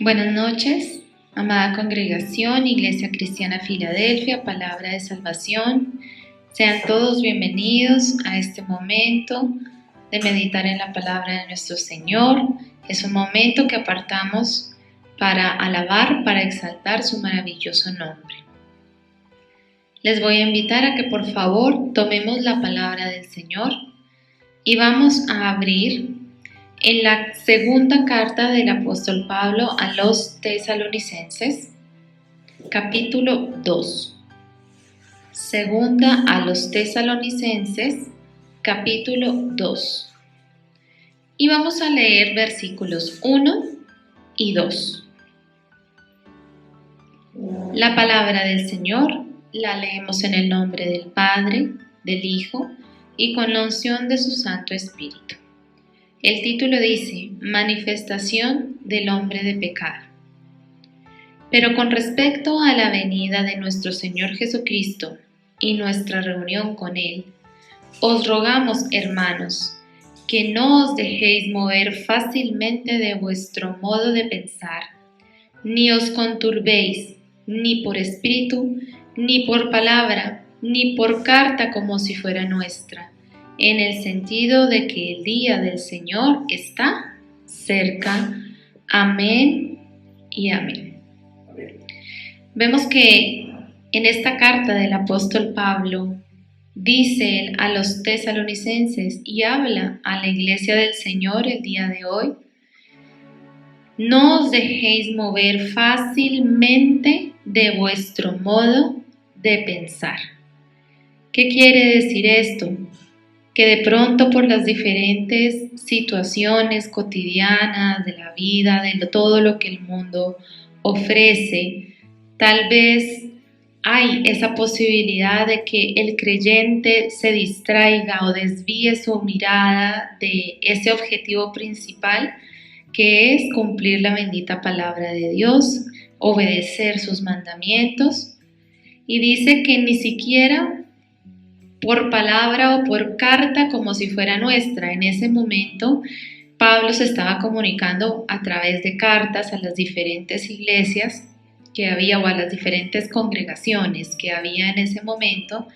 Buenas noches, amada congregación, Iglesia Cristiana Filadelfia, Palabra de Salvación. Sean todos bienvenidos a este momento de meditar en la palabra de nuestro Señor. Es un momento que apartamos para alabar, para exaltar su maravilloso nombre. Les voy a invitar a que por favor tomemos la palabra del Señor y vamos a abrir en la segunda carta del apóstol Pablo a los tesalonicenses, capítulo 2. Segunda a los tesalonicenses, capítulo 2. Y vamos a leer versículos 1 y 2. La palabra del Señor la leemos en el nombre del Padre, del Hijo y con la unción de su Santo Espíritu. El título dice: Manifestación del hombre de pecado. Pero con respecto a la venida de nuestro Señor Jesucristo y nuestra reunión con Él, os rogamos, hermanos, que no os dejéis mover fácilmente de vuestro modo de pensar, ni os conturbéis, ni por espíritu, ni por palabra, ni por carta como si fuera nuestra, en el sentido de que el día del Señor está cerca. Amén y amén. Vemos que en esta carta del apóstol Pablo dice él a los tesalonicenses y habla a la iglesia del Señor el día de hoy: no os dejéis mover fácilmente de vuestro modo de pensar. ¿Qué quiere decir esto? Que de pronto por las diferentes situaciones cotidianas de la vida, de todo lo que el mundo ofrece, tal vez hay esa posibilidad de que el creyente se distraiga o desvíe su mirada de ese objetivo principal, que es cumplir la bendita palabra de Dios, obedecer sus mandamientos. Y dice que ni siquiera por palabra o por carta como si fuera nuestra. En ese momento Pablo se estaba comunicando a través de cartas a las diferentes iglesias que había o a las diferentes congregaciones que había en ese momento,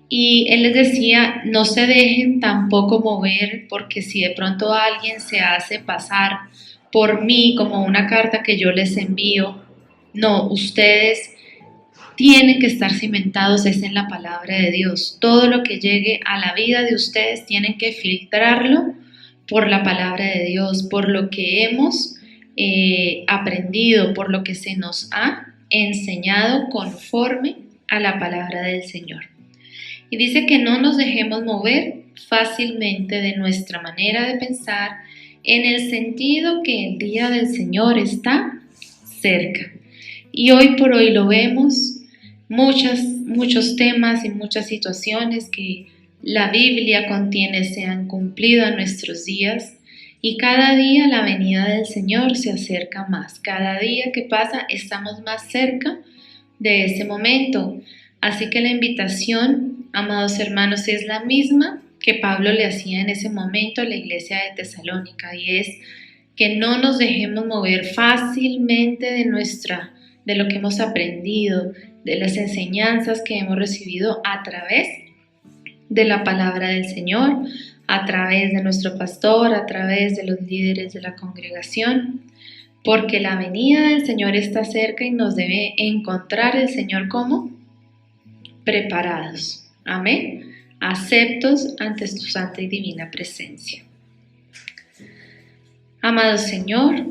y él les decía: no se dejen tampoco mover, porque si de pronto alguien se hace pasar por mí como una carta que yo les envío, no, ustedes tienen que estar cimentados es en la palabra de Dios. Todo lo que llegue a la vida de ustedes tienen que filtrarlo por la palabra de Dios, por lo que hemos aprendido, por lo que se nos ha enseñado conforme a la palabra del Señor. Y dice que no nos dejemos mover fácilmente de nuestra manera de pensar, en el sentido que el día del Señor está cerca. Y hoy por hoy lo vemos. Muchos temas y muchas situaciones que la Biblia contiene se han cumplido a nuestros días, y cada día la venida del Señor se acerca más. Cada día que pasa estamos más cerca de ese momento. Así que la invitación, amados hermanos, es la misma que Pablo le hacía en ese momento a la iglesia de Tesalónica, y es que no nos dejemos mover fácilmente de lo que hemos aprendido, de las enseñanzas que hemos recibido a través de la palabra del Señor, a través de nuestro pastor, a través de los líderes de la congregación, porque la venida del Señor está cerca y nos debe encontrar el Señor como preparados. Amén. Aceptos ante tu santa y divina presencia. Amado Señor,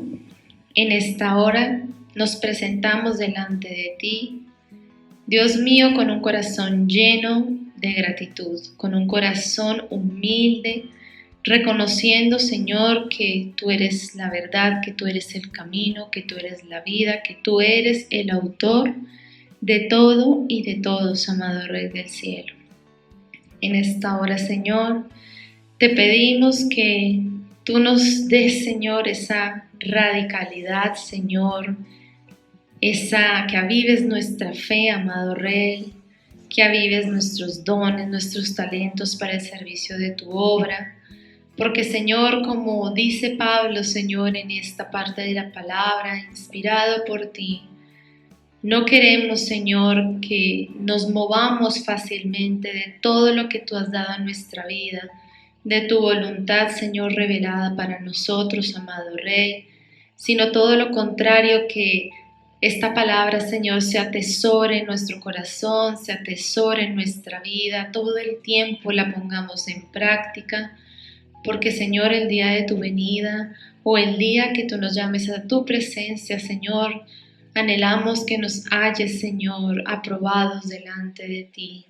en esta hora nos presentamos delante de ti, Dios mío, con un corazón lleno de gratitud, con un corazón humilde, reconociendo, Señor, que tú eres la verdad, que tú eres el camino, que tú eres la vida, que tú eres el autor de todo y de todos, amado Rey del cielo. En esta hora, Señor, te pedimos que tú nos des, Señor, esa radicalidad, Señor, que avives nuestra fe, amado Rey, que avives nuestros dones, nuestros talentos para el servicio de tu obra, Porque Señor, como dice Pablo, Señor, en esta parte de la palabra, inspirado por ti, no queremos, Señor, que nos movamos fácilmente de todo lo que tú has dado a nuestra vida, de tu voluntad, Señor, revelada para nosotros, amado Rey, sino todo lo contrario, que esta palabra, Señor, se atesore en nuestro corazón, se atesore en nuestra vida, todo el tiempo la pongamos en práctica, porque, Señor, el día de tu venida o el día que tú nos llames a tu presencia, Señor, anhelamos que nos halles, Señor, aprobados delante de ti.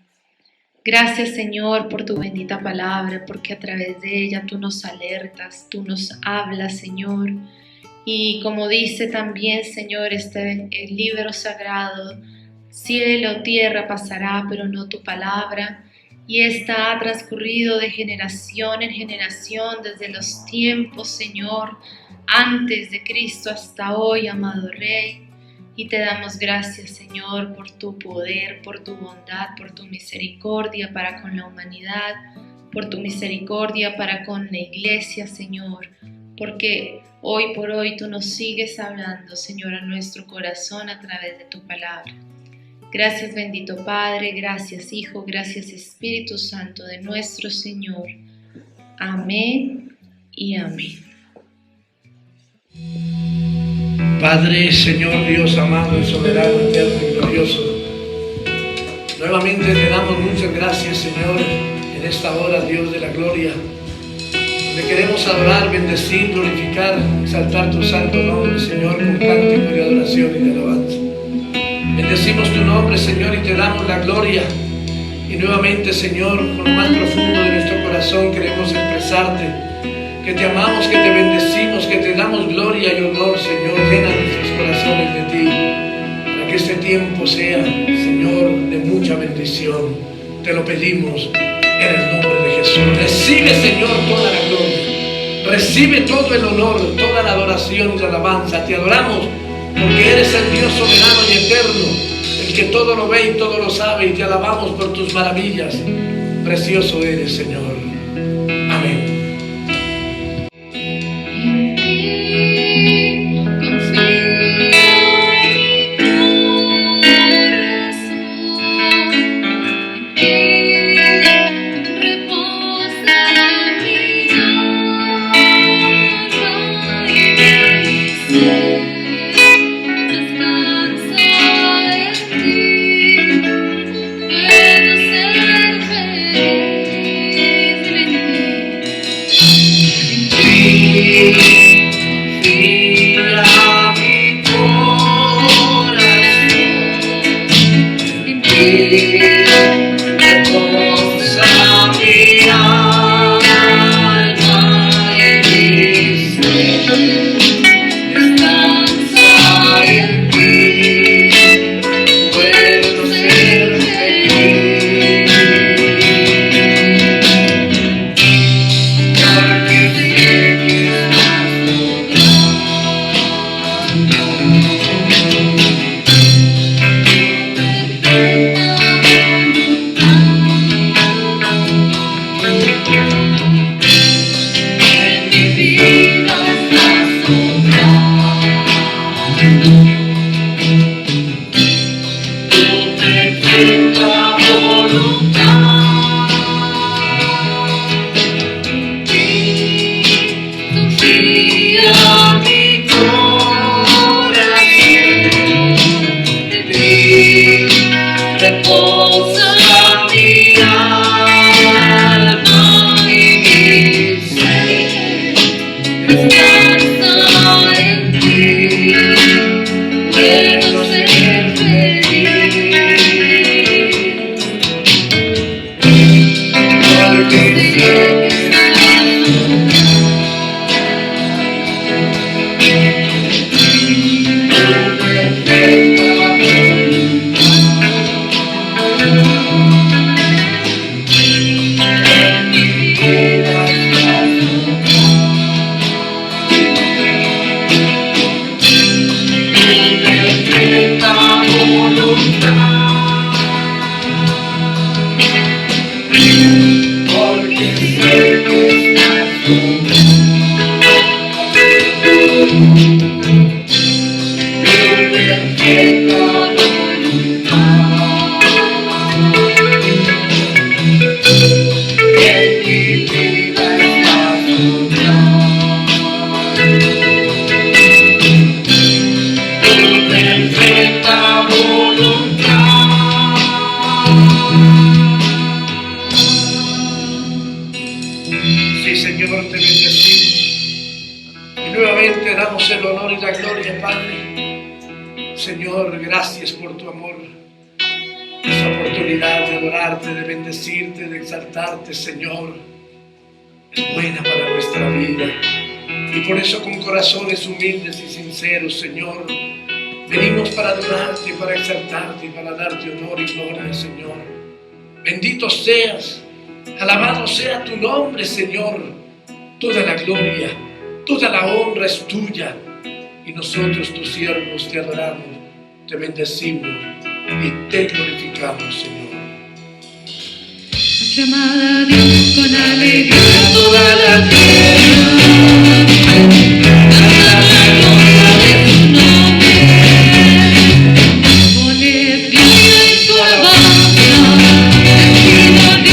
Gracias, Señor, por tu bendita palabra, porque a través de ella tú nos alertas, tú nos hablas, Señor. Y como dice también, Señor, el libro sagrado, cielo, tierra pasará, pero no tu palabra. Y esta ha transcurrido de generación en generación, desde los tiempos, Señor, antes de Cristo hasta hoy, amado Rey. Y te damos gracias, Señor, por tu poder, por tu bondad, por tu misericordia para con la humanidad, por tu misericordia para con la iglesia, Señor, porque hoy por hoy tú nos sigues hablando, Señor, a nuestro corazón a través de tu palabra. Gracias, bendito Padre, gracias, Hijo, gracias, Espíritu Santo de nuestro Señor. Amén y amén. Padre, Señor Dios amado y soberano, eterno y glorioso, nuevamente te damos muchas gracias, Señor, en esta hora, Dios de la gloria, donde queremos adorar, bendecir, glorificar, exaltar tu santo nombre, Señor, con cántico de adoración y de alabanza. Bendecimos tu nombre, Señor, y te damos la gloria. Y nuevamente, Señor, con lo más profundo de nuestro corazón queremos expresarte que te amamos, que te bendecimos, que te damos gloria y honor, Señor. Llena nuestros corazones de ti, para que este tiempo sea, Señor, de mucha bendición. Te lo pedimos en el nombre de Jesús. Recibe, Señor, toda la gloria. Recibe todo el honor, toda la adoración y la alabanza. Te adoramos porque eres el Dios soberano y eterno, el que todo lo ve y todo lo sabe, y te alabamos por tus maravillas. Precioso eres, Señor. Amén. El honor y la gloria, Padre. Señor, gracias por tu amor, esa oportunidad de adorarte, de bendecirte, de exaltarte, Señor, es buena para nuestra vida. Y por eso, con corazones humildes y sinceros, Señor, venimos para adorarte, para exaltarte y para darte honor y gloria, Señor. Bendito seas, alabado sea tu nombre, Señor. Toda la gloria, toda la honra es tuya, y nosotros, tus siervos, te adoramos, te bendecimos y te glorificamos, Señor. Aclamad a Dios con alegría toda la tierra, cantad la gloria de su nombre, poned gloria en su alabanza, bendito a Dios.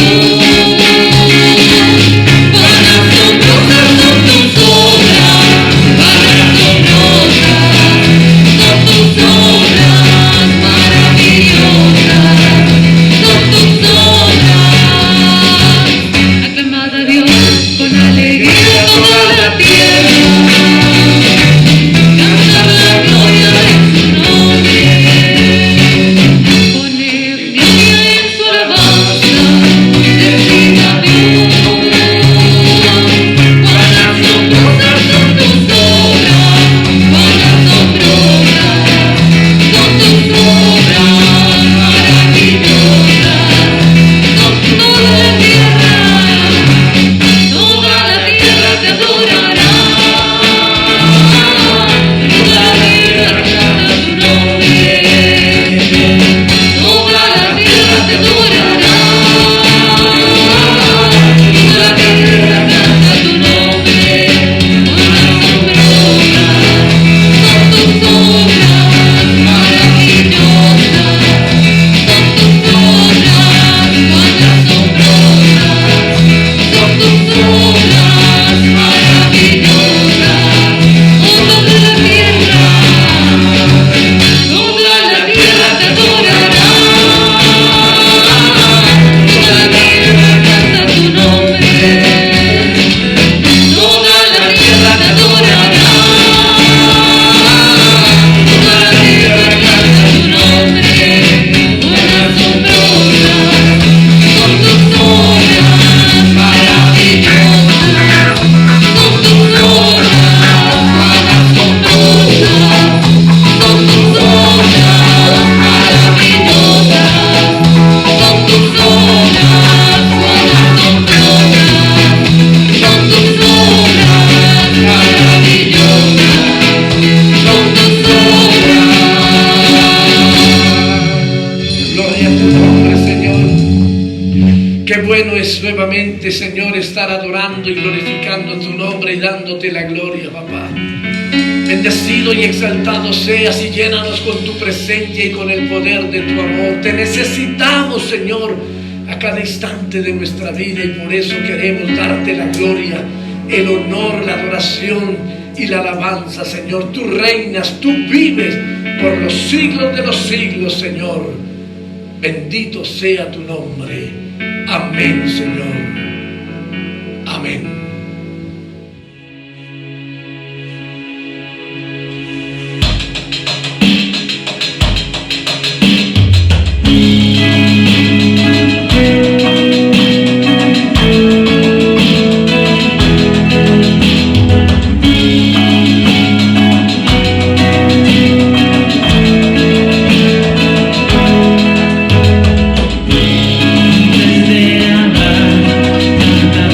Nuevamente, Señor, estar adorando y glorificando tu nombre y dándote la gloria, papá. Bendecido y exaltado seas y llénanos con tu presencia y con el poder de tu amor. Te necesitamos, Señor, a cada instante de nuestra vida, y por eso queremos darte la gloria, el honor, la adoración y la alabanza, Señor. Tú reinas, tú vives por los siglos de los siglos, Señor. Bendito sea tu nombre. Amén, Señor. Amén. Desde amar, cantar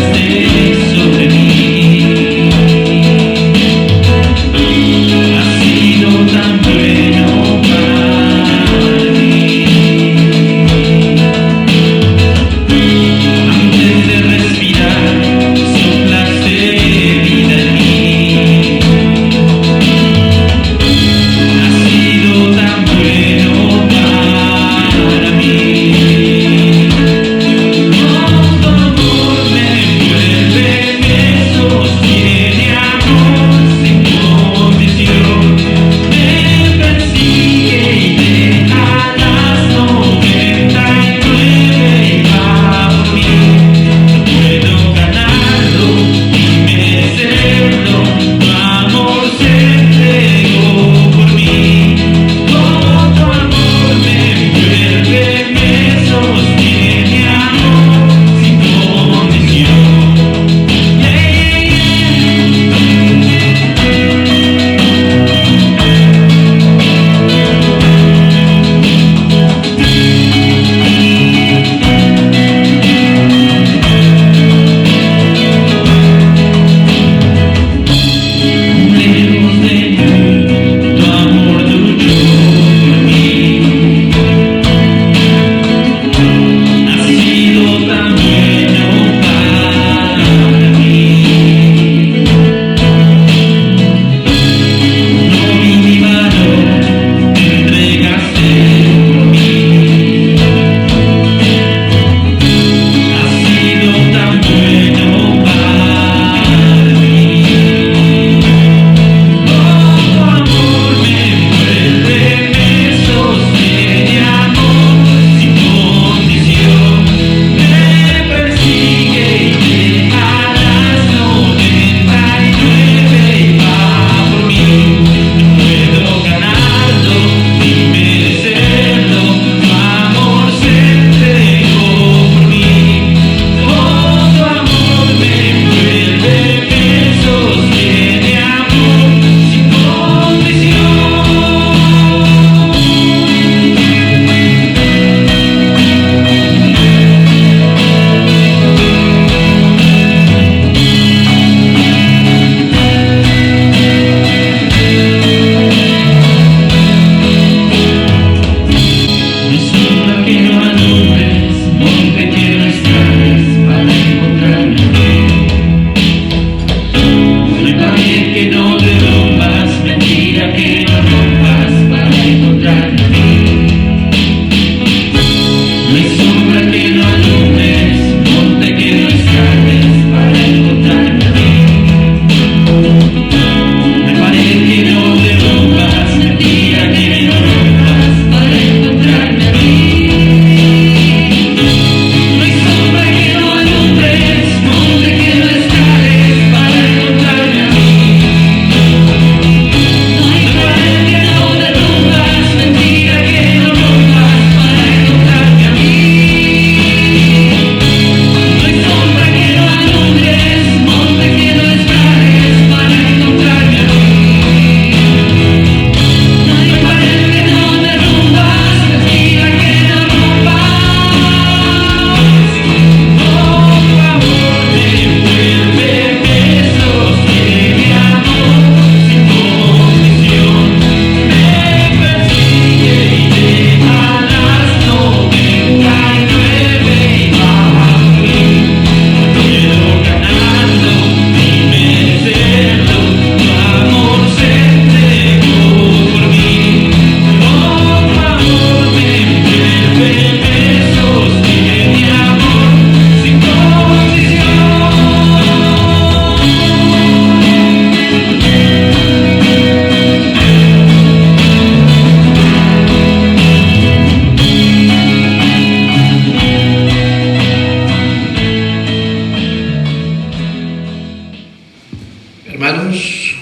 Hermanos,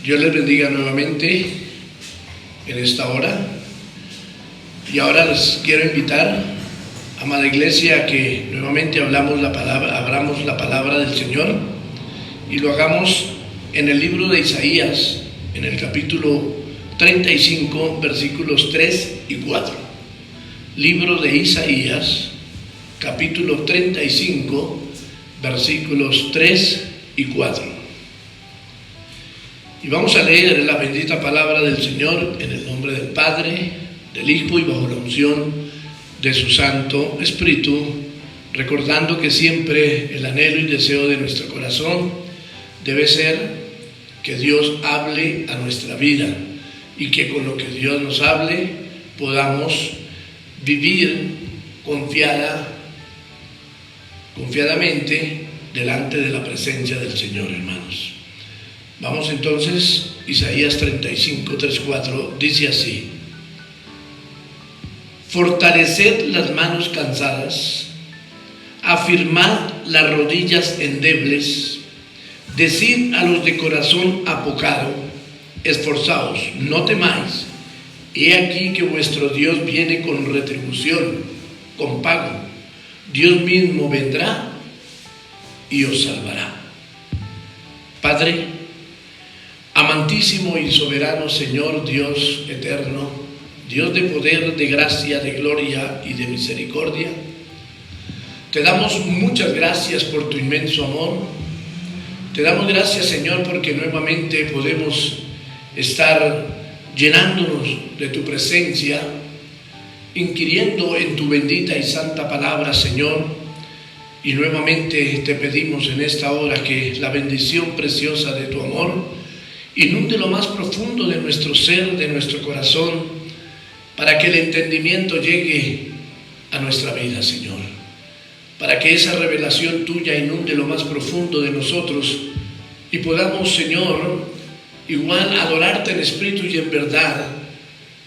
Dios les bendiga nuevamente en esta hora. Y ahora les quiero invitar, amada iglesia, a que nuevamente abramos la palabra del Señor y lo hagamos en el libro de Isaías, en el capítulo 35, versículos 3 y 4. Libro de Isaías, capítulo 35, versículos 3 y 4. Y vamos a leer la bendita palabra del Señor en el nombre del Padre, del Hijo y bajo la unción de su Santo Espíritu, recordando que siempre el anhelo y deseo de nuestro corazón debe ser que Dios hable a nuestra vida y que con lo que Dios nos hable podamos vivir confiadamente delante de la presencia del Señor, hermanos. Vamos entonces, Isaías 35, 3, 4, dice así: fortaleced las manos cansadas, afirmad las rodillas endebles, decid a los de corazón apocado, esforzaos, no temáis, he aquí que vuestro Dios viene con retribución, con pago, Dios mismo vendrá y os salvará. Padre, amantísimo y soberano Señor, Dios eterno, Dios de poder, de gracia, de gloria y de misericordia, te damos muchas gracias por tu inmenso amor. Te damos gracias, Señor, porque nuevamente podemos estar llenándonos de tu presencia, inquiriendo en tu bendita y santa palabra, Señor. Y nuevamente te pedimos en esta hora que la bendición preciosa de tu amor inunde lo más profundo de nuestro ser, de nuestro corazón, para que el entendimiento llegue a nuestra vida, Señor. Para que esa revelación tuya inunde lo más profundo de nosotros y podamos, Señor, igual adorarte en espíritu y en verdad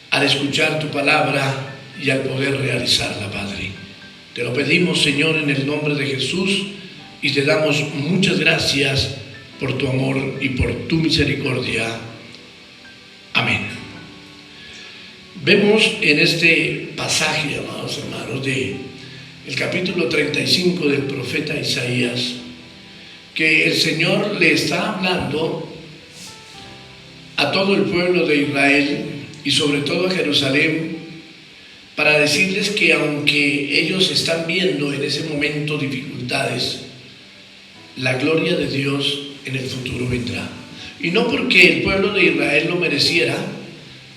al escuchar tu palabra y al poder realizarla, Padre. Te lo pedimos, Señor, en el nombre de Jesús, y te damos muchas gracias por tu amor y por tu misericordia. Amén. Vemos en este pasaje, amados hermanos, de el capítulo 35 del profeta Isaías, que el Señor le está hablando a todo el pueblo de Israel y sobre todo a Jerusalén, para decirles que aunque ellos están viendo en ese momento dificultades, la gloria de Dios en el futuro vendrá. Y no porque el pueblo de Israel lo mereciera,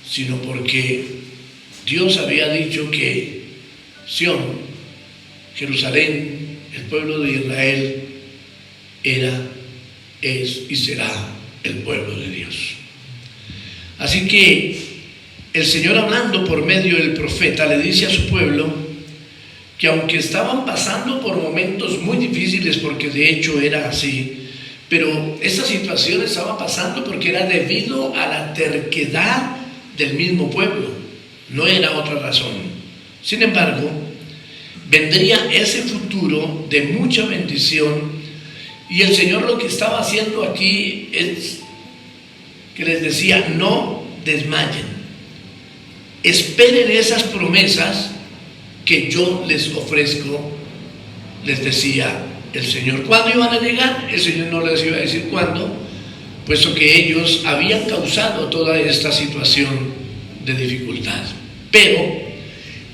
sino porque Dios había dicho que Sión, Jerusalén, el pueblo de Israel, era, es y será el pueblo de Dios. Así que el Señor, hablando por medio del profeta, le dice a su pueblo que aunque estaban pasando por momentos muy difíciles, porque de hecho era así, pero esta situación estaba pasando porque era debido a la terquedad del mismo pueblo, no era otra razón. Sin embargo, vendría ese futuro de mucha bendición, y el Señor lo que estaba haciendo aquí es que les decía: no desmayen, esperen esas promesas que yo les ofrezco. Les decía el Señor. ¿Cuándo iban a llegar? El Señor no les iba a decir cuándo, puesto que ellos habían causado toda esta situación de dificultad. Pero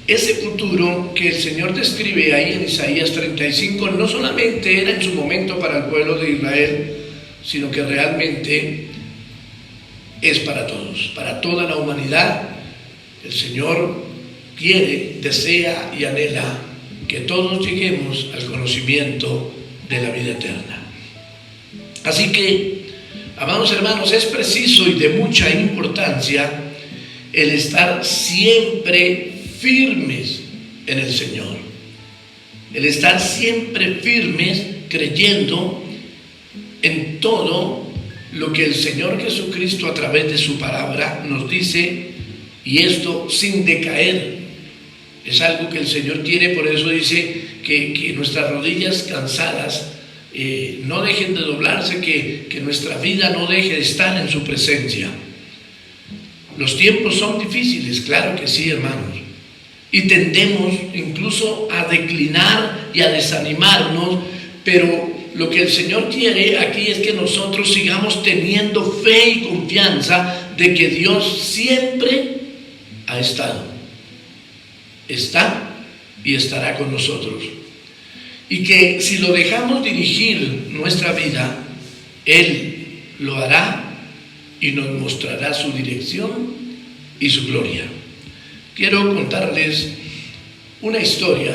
ese futuro que el Señor describe ahí en Isaías 35 no solamente era en su momento para el pueblo de Israel, sino que realmente es para todos, para toda la humanidad. El Señor quiere, desea y anhela que todos lleguemos al conocimiento de la vida eterna. Así que, amados hermanos, es preciso y de mucha importancia el estar siempre firmes en el Señor, el estar siempre firmes creyendo en todo lo que el Señor Jesucristo a través de su palabra nos dice, y esto sin decaer. Es algo que el Señor quiere, por eso dice que nuestras rodillas cansadas no dejen de doblarse, que nuestra vida no deje de estar en su presencia. Los tiempos son difíciles, claro que sí, hermanos, y tendemos incluso a declinar y a desanimarnos, pero lo que el Señor quiere aquí es que nosotros sigamos teniendo fe y confianza de que Dios siempre ha estado, está y estará con nosotros. Y que si lo dejamos dirigir nuestra vida, Él lo hará y nos mostrará su dirección y su gloria. Quiero contarles una historia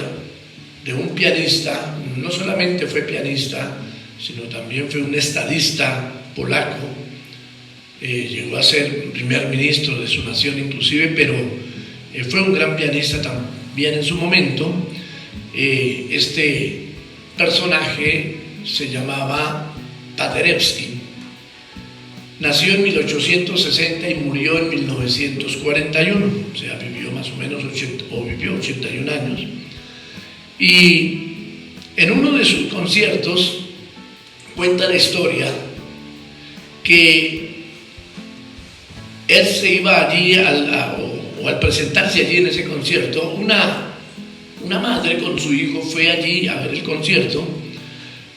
de un pianista. No solamente fue pianista, sino también fue un estadista polaco. Llegó a ser primer ministro de su nación inclusive, pero fue un gran pianista también en su momento. Este personaje se llamaba Paderewski. Nació en 1860 y murió en 1941, o sea, vivió más o menos 81 años. Y en uno de sus conciertos cuenta la historia que él se iba allí al presentarse allí en ese concierto, una madre con su hijo fue allí a ver el concierto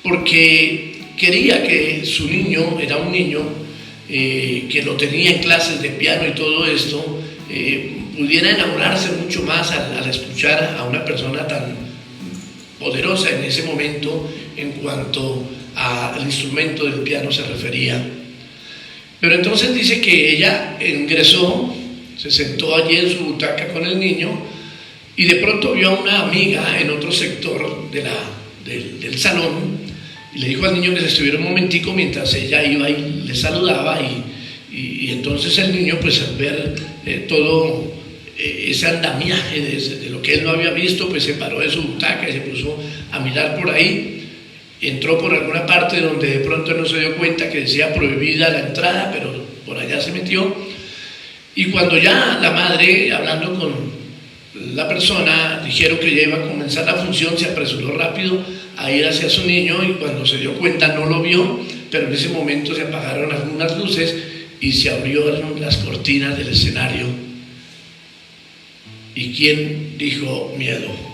porque quería que su niño, era un niño que lo tenía en clases de piano y todo esto, pudiera enamorarse mucho más al escuchar a una persona tan poderosa en ese momento en cuanto al instrumento del piano se refería. Pero entonces dice que ella ingresó, se sentó allí en su butaca con el niño y de pronto vio a una amiga en otro sector del salón y le dijo al niño que se estuviera un momentico mientras ella iba y le saludaba y entonces el niño, pues al ver todo ese andamiaje de lo que él no había visto, pues se paró de su butaca y se puso a mirar por ahí. Entró por alguna parte donde de pronto no se dio cuenta que decía prohibida la entrada, pero por allá se metió. Y cuando ya la madre, hablando con la persona, dijeron que ya iba a comenzar la función, se apresuró rápido a ir hacia su niño y cuando se dio cuenta no lo vio, pero en ese momento se apagaron algunas luces y se abrieron las cortinas del escenario. ¿Y quién dijo miedo?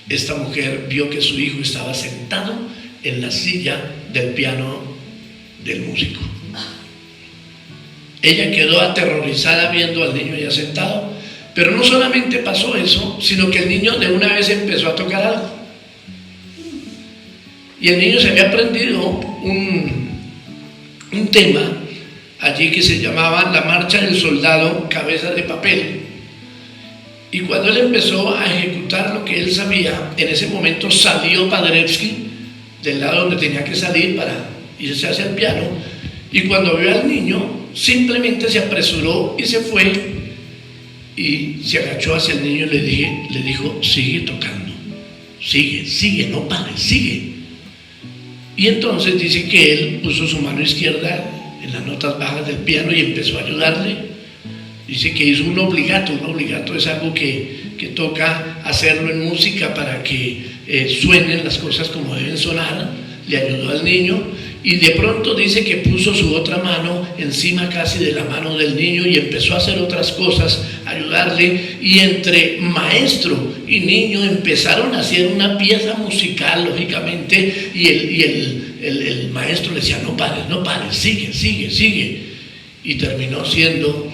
Esta mujer vio que su hijo estaba sentado en la silla del piano del músico. Ella quedó aterrorizada viendo al niño ya sentado, pero no solamente pasó eso, sino que el niño de una vez empezó a tocar algo. Y el niño se había aprendido un tema allí que se llamaba La Marcha del Soldado Cabeza de Papel. Y cuando él empezó a ejecutar lo que él sabía, en ese momento salió Paderewski del lado donde tenía que salir para irse hacia el piano, y cuando vio al niño simplemente se apresuró y se fue y se agachó hacia el niño y le dijo, sigue tocando, sigue, no pares, sigue. Y entonces dice que él puso su mano izquierda en las notas bajas del piano y empezó a ayudarle. Dice que hizo un obligato es algo que toca hacerlo en música para que suenen las cosas como deben sonar. Le ayudó al niño y de pronto dice que puso su otra mano encima casi de la mano del niño y empezó a hacer otras cosas, ayudarle, y entre maestro y niño empezaron a hacer una pieza musical, lógicamente, y el maestro le decía, no pares, sigue, y terminó siendo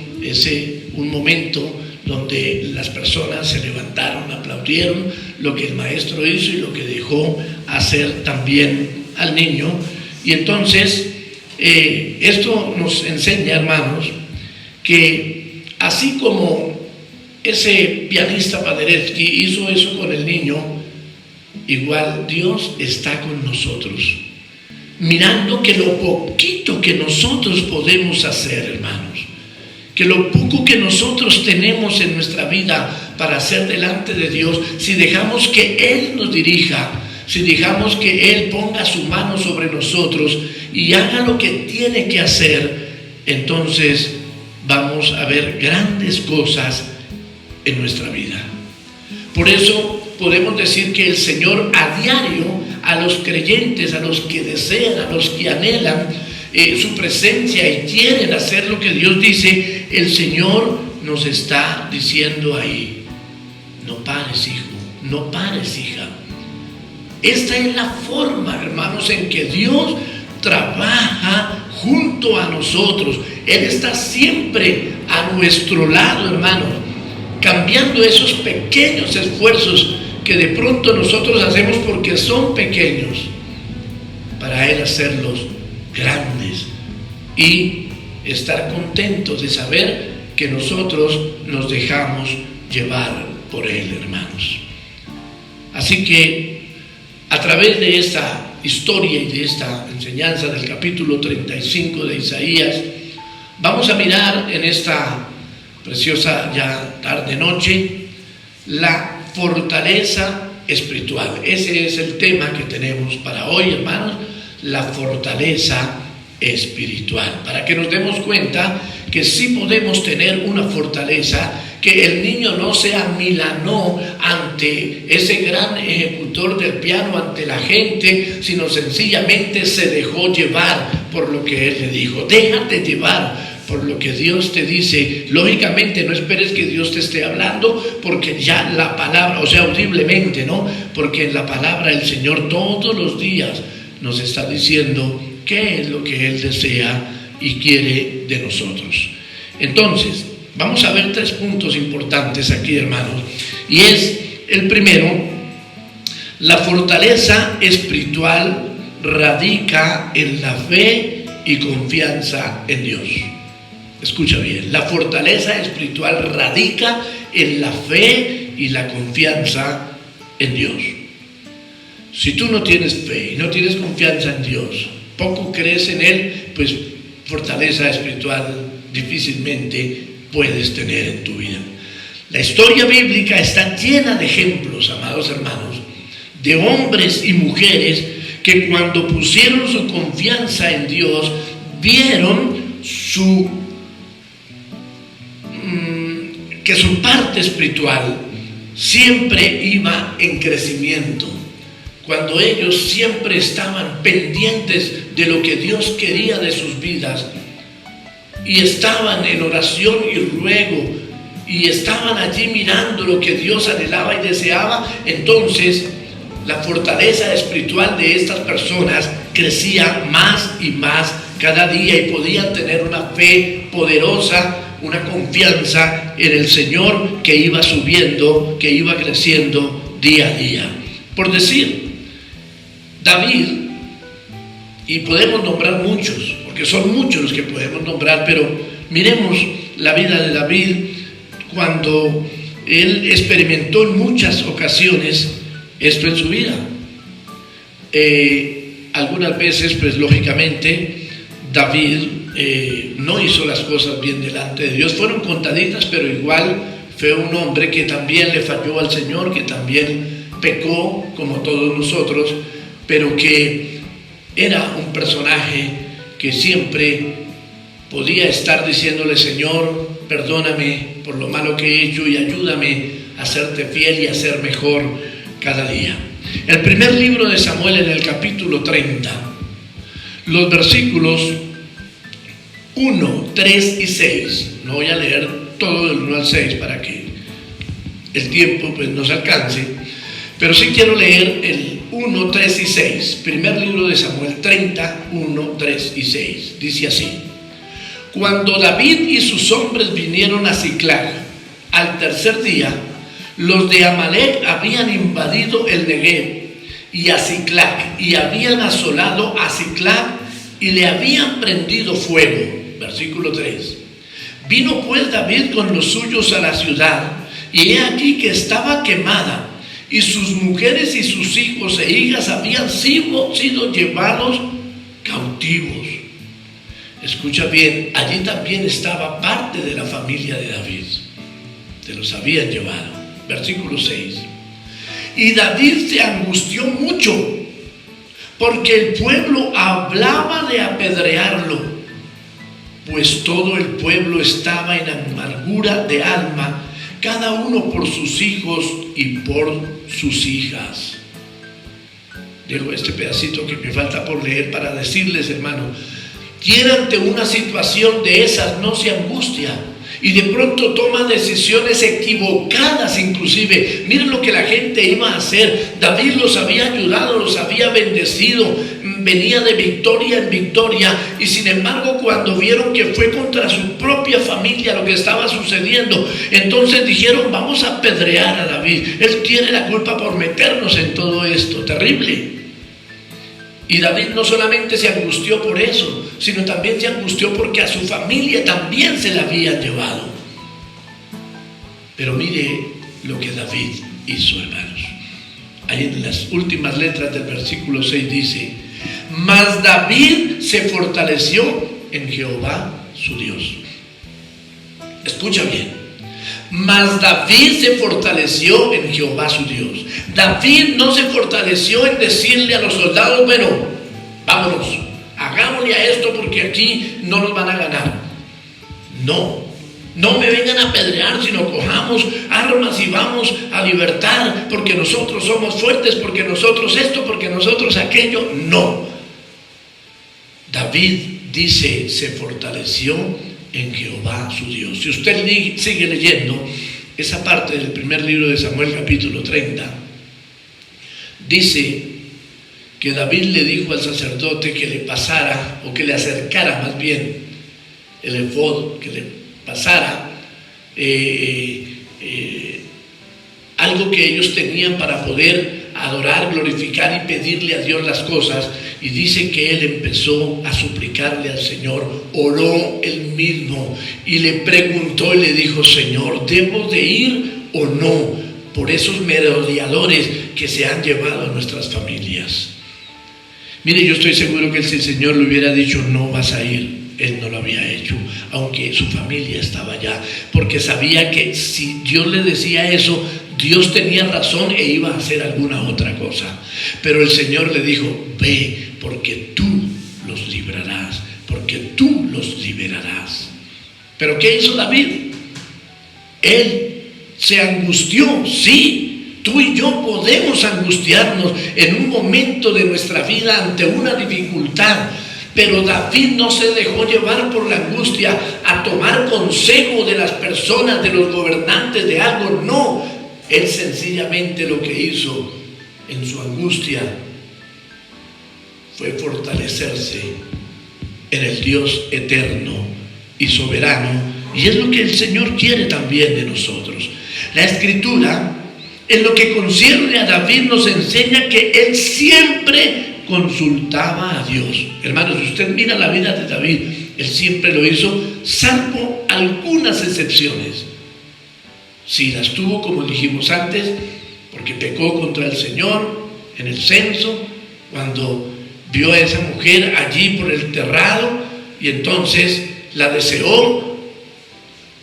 un momento donde las personas se levantaron, aplaudieron lo que el maestro hizo y lo que dejó hacer también al niño. Y entonces esto nos enseña, hermanos, que así como ese pianista Paderewski hizo eso con el niño, igual Dios está con nosotros, mirando que lo poquito que nosotros podemos hacer, hermanos, que lo poco que nosotros tenemos en nuestra vida para hacer delante de Dios, si dejamos que Él nos dirija, si dejamos que Él ponga su mano sobre nosotros y haga lo que tiene que hacer, entonces vamos a ver grandes cosas en nuestra vida. Por eso podemos decir que el Señor a diario a los creyentes, a los que desean, a los que anhelan su presencia y quieren hacer lo que Dios dice, el Señor nos está diciendo ahí: no pares, hijo, no pares, hija. Esta es la forma, hermanos, en que Dios trabaja junto a nosotros. Él está siempre a nuestro lado, hermanos, cambiando esos pequeños esfuerzos que de pronto nosotros hacemos porque son pequeños, para Él hacerlos grandes y estar contentos de saber que nosotros nos dejamos llevar por Él, hermanos. Así que a través de esta historia y de esta enseñanza del capítulo 35 de Isaías, vamos a mirar en esta preciosa ya tarde-noche la fortaleza espiritual. Ese es el tema que tenemos para hoy, hermanos, la fortaleza espiritual, para que nos demos cuenta que sí podemos tener una fortaleza, que el niño no se amilanó ante ese gran ejecutor del piano, ante la gente, sino sencillamente se dejó llevar por lo que él le dijo. Déjate llevar por lo que Dios te dice. Lógicamente no esperes que Dios te esté hablando, porque ya la palabra, o sea, audiblemente, ¿no? Porque en la palabra el Señor todos los días nos está diciendo qué es lo que Él desea y quiere de nosotros. Entonces, vamos a ver 3 puntos importantes aquí, hermanos. Y es el primero: la fortaleza espiritual radica en la fe y confianza en Dios. Escucha bien, la fortaleza espiritual radica en la fe y la confianza en Dios. Si tú no tienes fe y no tienes confianza en Dios, poco crees en Él, pues fortaleza espiritual difícilmente puedes tener en tu vida. La historia bíblica está llena de ejemplos, amados hermanos, de hombres y mujeres que cuando pusieron su confianza en Dios, vieron que su parte espiritual siempre iba en crecimiento. Cuando ellos siempre estaban pendientes de lo que Dios quería de sus vidas, y estaban en oración y ruego, y estaban allí mirando lo que Dios anhelaba y deseaba, entonces la fortaleza espiritual de estas personas crecía más y más cada día, y podían tener una fe poderosa, una confianza en el Señor que iba subiendo, que iba creciendo día a día. Por decir, David, y podemos nombrar muchos, porque son muchos los que podemos nombrar, pero miremos la vida de David cuando él experimentó en muchas ocasiones esto en su vida. Algunas veces, pues lógicamente, David no hizo las cosas bien delante de Dios. Fueron contaditas, pero igual fue un hombre que también le falló al Señor, que también pecó como todos nosotros, pero que era un personaje que siempre podía estar diciéndole: Señor, perdóname por lo malo que he hecho y ayúdame a serte fiel y a ser mejor cada día. El primer libro de Samuel, en el capítulo 30, los versículos 1, 3 y 6, no voy a leer todo del 1 al 6 para que el tiempo pues nos alcance, pero sí quiero leer el 1, 3 y 6. Primer libro de Samuel 30, 1, 3 y 6. Dice así: Cuando David y sus hombres vinieron a Siclag, al tercer día, los de Amalec habían invadido el Negev y a Siclag, y habían asolado a Siclag y le habían prendido fuego. Versículo 3. Vino pues David con los suyos a la ciudad, y he aquí que estaba quemada, y sus mujeres y sus hijos e hijas habían sido llevados cautivos. Escucha bien, allí también estaba parte de la familia de David, se los habían llevado. Versículo 6. Y David se angustió mucho, porque el pueblo hablaba de apedrearlo, pues todo el pueblo estaba en amargura de alma, cada uno por sus hijos y por sus hijas. dejo este pedacito que me falta por leer para decirles, hermano, quien ante una situación de esas no se angustia y de pronto toma decisiones equivocadas inclusive. Miren lo que la gente iba a hacer. David los había ayudado, los había bendecido, venía de victoria en victoria, y sin embargo cuando vieron que fue contra su propia familia lo que estaba sucediendo, entonces dijeron: vamos a apedrear a David, él tiene la culpa por meternos en todo esto terrible. Y David no solamente se angustió por eso, sino también se angustió porque a su familia también se la habían llevado. Pero mire lo que David hizo, hermanos. Ahí en las últimas letras del versículo 6 dice: mas David se fortaleció en Jehová su Dios. Escucha bien. Mas David se fortaleció en Jehová su Dios. David no se fortaleció en decirle a los soldados: bueno, vámonos, hagámosle a esto porque aquí no nos van a ganar. No me vengan a apedrear, sino cojamos armas y vamos a libertar, porque nosotros somos fuertes, porque nosotros esto, porque nosotros aquello. No. David dice: se fortaleció en Jehová su Dios. Si usted sigue leyendo esa parte del primer libro de Samuel, capítulo 30, dice que David le dijo al sacerdote que le pasara, o que le acercara más bien, el efod, que le pasara algo que ellos tenían para poder adorar, glorificar y pedirle a Dios las cosas. Y dice que él empezó a suplicarle al Señor, oró él mismo y le preguntó y le dijo: Señor, ¿debo de ir o no por esos merodeadores que se han llevado a nuestras familias? Mire, yo estoy seguro que si el Señor le hubiera dicho: no vas a ir, él no lo había hecho, aunque su familia estaba allá, porque sabía que si Dios le decía eso, Dios tenía razón e iba a hacer alguna otra cosa. Pero el Señor le dijo: ve, porque tú los librarás, porque tú los liberarás. ¿Pero qué hizo David? Él se angustió. Sí, tú y yo podemos angustiarnos en un momento de nuestra vida ante una dificultad, pero David no se dejó llevar por la angustia a tomar consejo de las personas, de los gobernantes, de algo. No, él sencillamente lo que hizo en su angustia fue fortalecerse en el Dios eterno y soberano, y es lo que el Señor quiere también de nosotros. La Escritura, en lo que concierne a David, nos enseña que él siempre consultaba a Dios. Hermanos, si usted mira la vida de David, él siempre lo hizo, salvo algunas excepciones. Sí, las tuvo, como dijimos antes, porque pecó contra el Señor en el censo, cuando vio a esa mujer allí por el terrado, y entonces la deseó,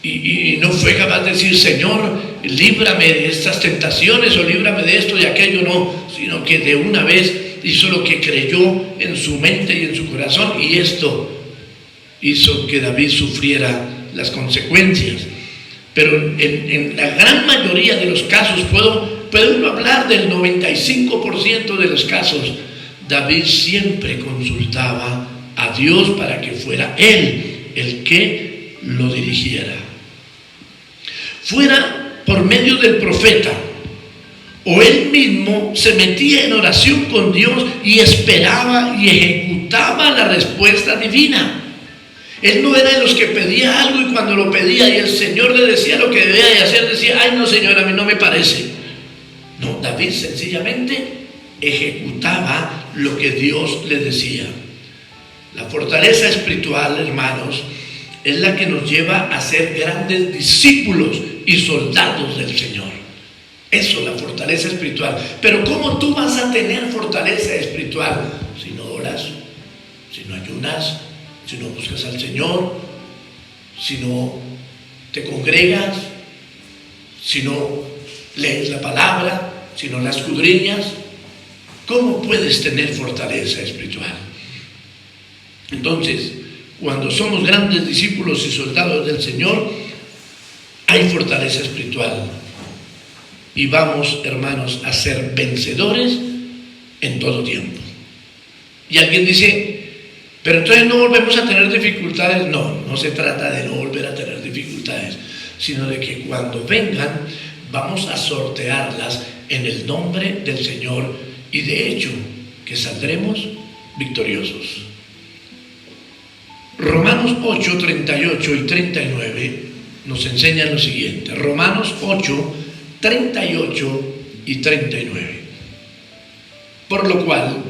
y no fue capaz de decir: Señor, líbrame de estas tentaciones, o líbrame de esto y aquello. No, sino que de una vez hizo lo que creyó en su mente y en su corazón, y esto hizo que David sufriera las consecuencias. Pero en la gran mayoría de los casos, puede uno hablar del 95% de los casos, David siempre consultaba a Dios para que fuera él el que lo dirigiera. Fuera por medio del profeta, o él mismo se metía en oración con Dios y esperaba y ejecutaba la respuesta divina. Él no era de los que pedía algo y cuando lo pedía y el Señor le decía lo que debía de hacer, decía: ay, no, Señor, a mí no me parece. No, David sencillamente ejecutaba lo que Dios le decía. La fortaleza espiritual, hermanos, es la que nos lleva a ser grandes discípulos y soldados del Señor. Eso, la fortaleza espiritual. Pero ¿cómo tú vas a tener fortaleza espiritual si no oras, si no ayunas, si no buscas al Señor, si no te congregas, si no lees la palabra, si no la escudriñas? ¿Cómo puedes tener fortaleza espiritual? Entonces, cuando somos grandes discípulos y soldados del Señor, hay fortaleza espiritual. Y vamos, hermanos, a ser vencedores en todo tiempo. Y alguien dice, pero entonces no volvemos a tener dificultades. No, no se trata de no volver a tener dificultades, sino de que cuando vengan vamos a sortearlas en el nombre del Señor, y de hecho que saldremos victoriosos. Romanos 8, 38 y 39 nos enseñan lo siguiente. Romanos 8, 38 y 39. Por lo cual,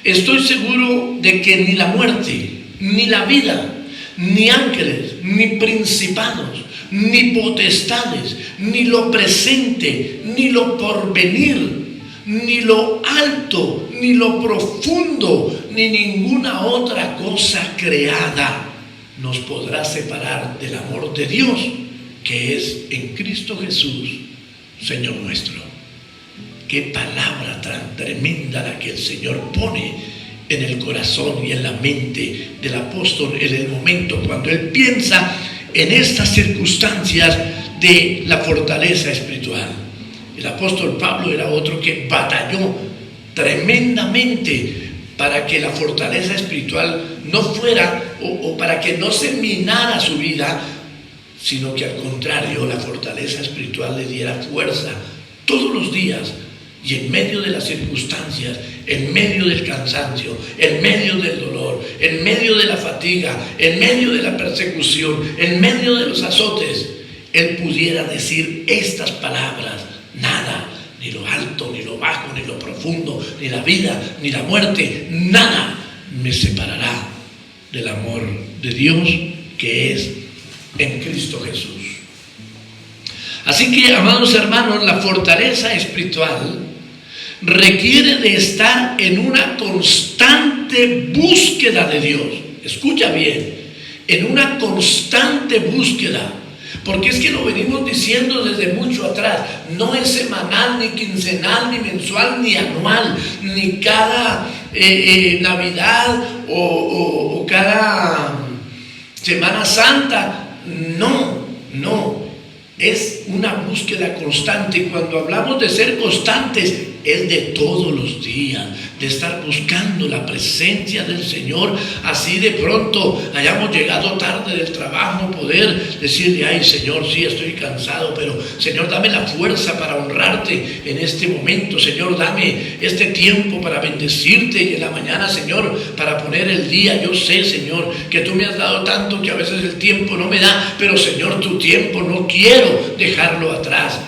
estoy seguro de que ni la muerte, ni la vida, ni ángeles, ni principados, ni potestades, ni lo presente, ni lo porvenir, ni lo alto, ni lo profundo, ni ninguna otra cosa creada nos podrá separar del amor de Dios, que es en Cristo Jesús, Señor nuestro. Qué palabra tan tremenda la que el Señor pone en el corazón y en la mente del apóstol en el momento cuando él piensa en estas circunstancias de la fortaleza espiritual. El apóstol Pablo era otro que batalló tremendamente para que la fortaleza espiritual no fuera o para que no se minara su vida, sino que al contrario, la fortaleza espiritual le diera fuerza todos los días, y en medio de las circunstancias, en medio del cansancio, en medio del dolor, en medio de la fatiga, en medio de la persecución, en medio de los azotes, él pudiera decir estas palabras: nada, ni lo alto, ni lo bajo, ni lo profundo, ni la vida, ni la muerte, nada me separará del amor de Dios que es en Cristo Jesús. Así que, amados hermanos, la fortaleza espiritual requiere de estar en una constante búsqueda de Dios. Escucha bien, en una constante búsqueda, porque es que lo venimos diciendo desde mucho atrás. No es semanal, ni quincenal, ni mensual, ni anual, ni cada Navidad o cada Semana Santa. No, es una búsqueda constante. Y cuando hablamos de ser constantes, es de todos los días, de estar buscando la presencia del Señor. Así de pronto hayamos llegado tarde del trabajo, poder decirle: ay Señor, sí estoy cansado, pero Señor, dame la fuerza para honrarte en este momento. Señor, dame este tiempo para bendecirte, y en la mañana, Señor, para poner el día. Yo sé, Señor, que tú me has dado tanto que a veces el tiempo no me da, pero Señor, tu tiempo no quiero dejarlo atrás.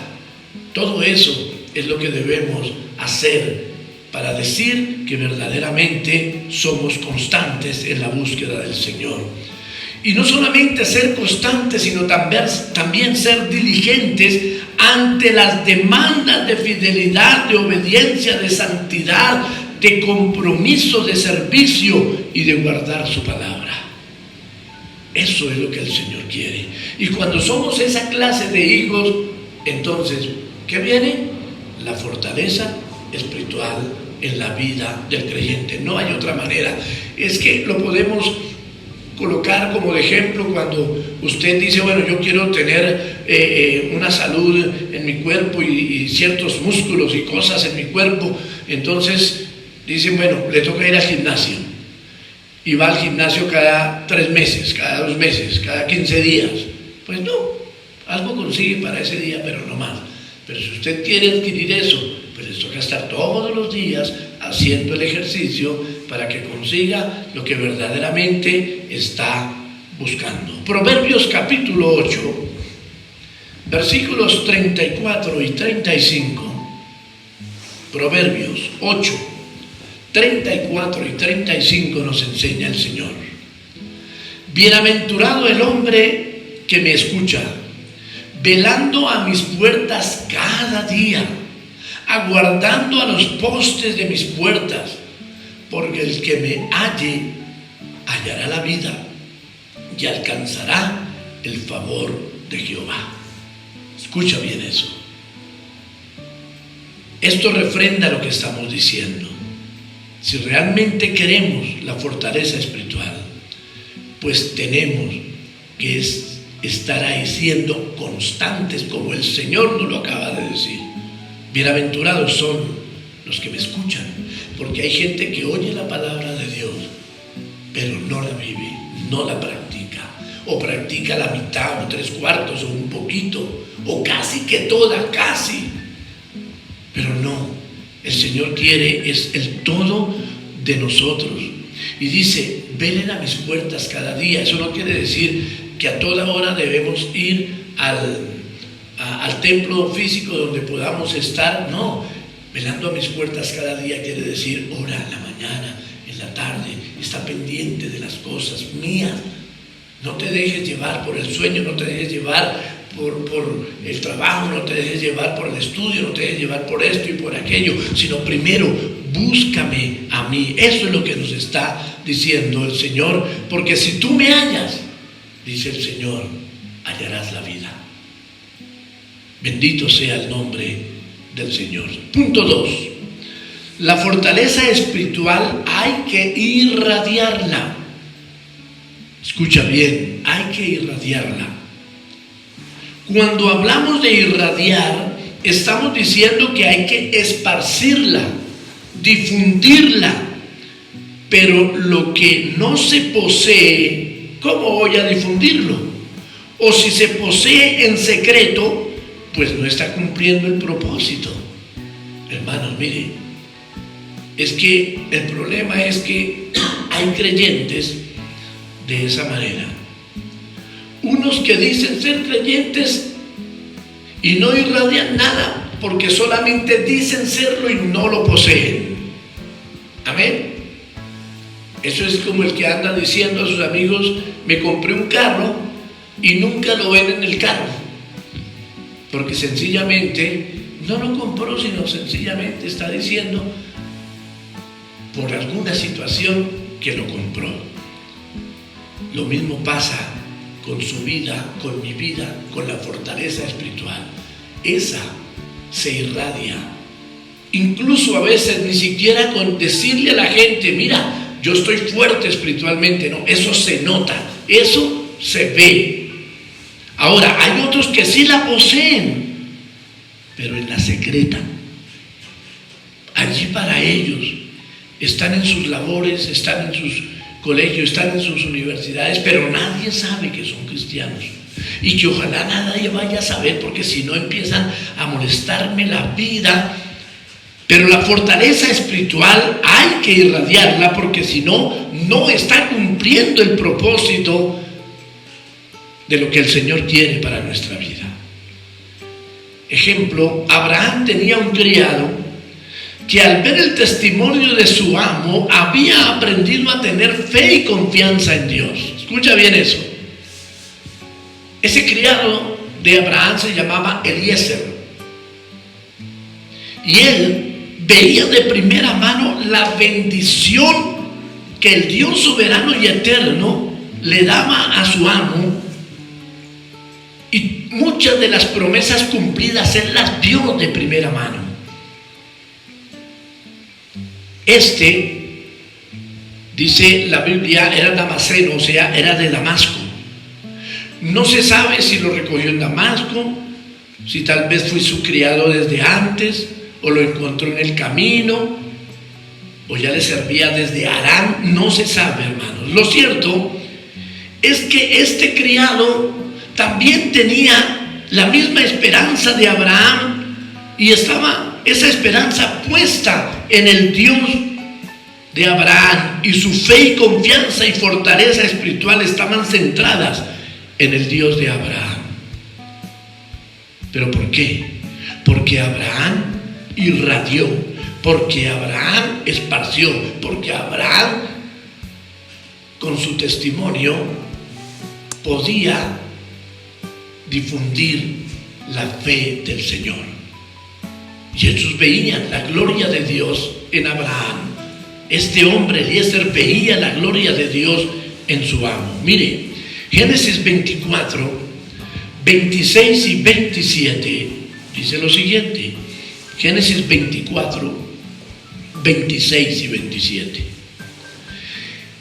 Todo eso es lo que debemos hacer para decir que verdaderamente somos constantes en la búsqueda del Señor. Y no solamente ser constantes, sino también ser diligentes ante las demandas de fidelidad, de obediencia, de santidad, de compromiso, de servicio y de guardar su palabra. Eso es lo que el Señor quiere. Y cuando somos esa clase de hijos, entonces, ¿qué viene? La fortaleza espiritual en la vida del creyente. No hay otra manera. Es que lo podemos colocar como de ejemplo cuando usted dice: bueno, yo quiero tener una salud en mi cuerpo y ciertos músculos y cosas en mi cuerpo. Entonces dicen: bueno, le toca ir al gimnasio, y va al gimnasio cada 3 meses, cada 2 meses, cada 15 días. Pues no, algo consigue para ese día, pero no más. Pero si usted quiere adquirir eso, pues les toca estar todos los días haciendo el ejercicio para que consiga lo que verdaderamente está buscando. Proverbios capítulo 8, versículos 34 y 35. Proverbios 8, 34 y 35 nos enseña el Señor: bienaventurado el hombre que me escucha, velando a mis puertas cada día, aguardando a los postes de mis puertas, porque el que me halle hallará la vida y alcanzará el favor de Jehová. Escucha bien eso. Esto refrenda lo que estamos diciendo. Si realmente queremos la fortaleza espiritual, pues tenemos que estar ahí siendo constantes, como el Señor nos lo acaba de decir. Bienaventurados son los que me escuchan, Porque hay gente que oye la palabra de Dios, pero no la vive, no la practica. O practica la mitad, o 3/4, o un poquito, o casi que toda, casi. Pero no, el Señor quiere es el todo de nosotros. Y dice, velen a mis puertas cada día. Eso no quiere decir que a toda hora debemos ir al templo físico donde podamos estar. No, velando a mis puertas cada día quiere decir, ora en la mañana, en la tarde, está pendiente de las cosas mías. No te dejes llevar por el sueño, no te dejes llevar por el trabajo, no te dejes llevar por el estudio, no te dejes llevar por esto y por aquello, sino primero búscame a mí. Eso es lo que nos está diciendo el Señor, porque si tú me hallas, dice el Señor, hallarás la vida. Bendito sea el nombre del Señor. Punto 2. La fortaleza espiritual hay que irradiarla. Escucha bien, hay que irradiarla. Cuando hablamos de irradiar, estamos diciendo que hay que esparcirla, difundirla. Pero lo que no se posee, ¿cómo voy a difundirlo? O si se posee en secreto, pues no está cumpliendo el propósito. Hermanos, mire, es que el problema es que hay creyentes de esa manera. Unos que dicen ser creyentes y no irradian nada porque solamente dicen serlo y no lo poseen. Amén. Eso es como el que anda diciendo a sus amigos, me compré un carro y nunca lo ven en el carro. Porque sencillamente no lo compró, sino sencillamente está diciendo por alguna situación que lo compró. Lo mismo pasa con su vida, con mi vida, con la fortaleza espiritual. Esa se irradia. Incluso a veces ni siquiera con decirle a la gente, mira, yo estoy fuerte espiritualmente. No, eso se nota, eso se ve. Ahora, hay otros que sí la poseen, pero en la secreta. Allí para ellos están en sus labores, están en sus colegios, están en sus universidades, pero nadie sabe que son cristianos. Y que ojalá nadie vaya a saber, porque si no empiezan a molestarme la vida. Pero la fortaleza espiritual hay que irradiarla, porque si no, no está cumpliendo el propósito de lo que el Señor quiere para nuestra vida. Ejemplo, Abraham tenía un criado que al ver el testimonio de su amo había aprendido a tener fe y confianza en Dios. Escucha bien eso. Ese criado de Abraham se llamaba Eliezer. Y él veía de primera mano la bendición que el Dios soberano y eterno le daba a su amo. Y muchas de las promesas cumplidas él las vio de primera mano. Dice la Biblia, era damasceno, o sea, era de Damasco. No se sabe si lo recogió en Damasco, si tal vez fue su criado desde antes, o lo encontró en el camino, o ya le servía desde Harán. No se sabe, hermanos. Lo cierto es que este criado también tenía la misma esperanza de Abraham, y estaba esa esperanza puesta en el Dios de Abraham, y su fe y confianza y fortaleza espiritual estaban centradas en el Dios de Abraham. ¿Pero por qué? Porque Abraham irradió, porque Abraham esparció, porque Abraham con su testimonio podía difundir la fe del Señor. Y ellos veían la gloria de Dios en Abraham. Este hombre, Eliezer, veía la gloria de Dios en su amo. Mire, Génesis 24, 26 y 27 dice lo siguiente. Génesis 24, 26 y 27.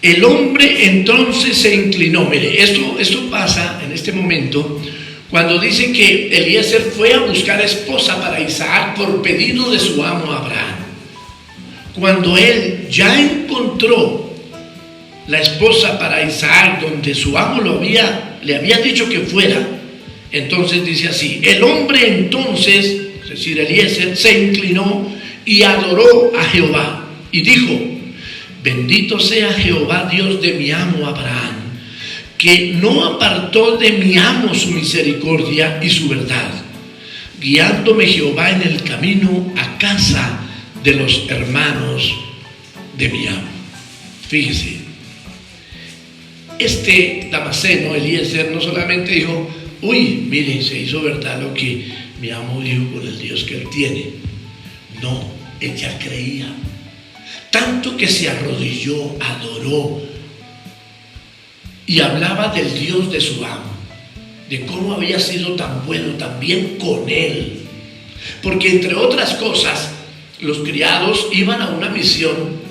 El hombre entonces se inclinó. Mire, esto pasa en este momento cuando dice que Eliezer fue a buscar esposa para Isaac por pedido de su amo Abraham. cuando él ya encontró la esposa para Isaac, donde su amo le había dicho que fuera, entonces dice así: el hombre entonces, es decir, Eliezer, se inclinó y adoró a Jehová y dijo: bendito sea Jehová, Dios de mi amo Abraham, que no apartó de mi amo su misericordia y su verdad, guiándome Jehová en el camino a casa de los hermanos de mi amo. Fíjese, este Damaseno, Eliezer, no solamente dijo: uy, miren, se hizo verdad lo que mi amo dijo con el Dios que él tiene. No, ella creía. Tanto que se arrodilló, adoró y hablaba del Dios de su amo, de cómo había sido tan bueno también con él. Porque entre otras cosas, los criados iban a una misión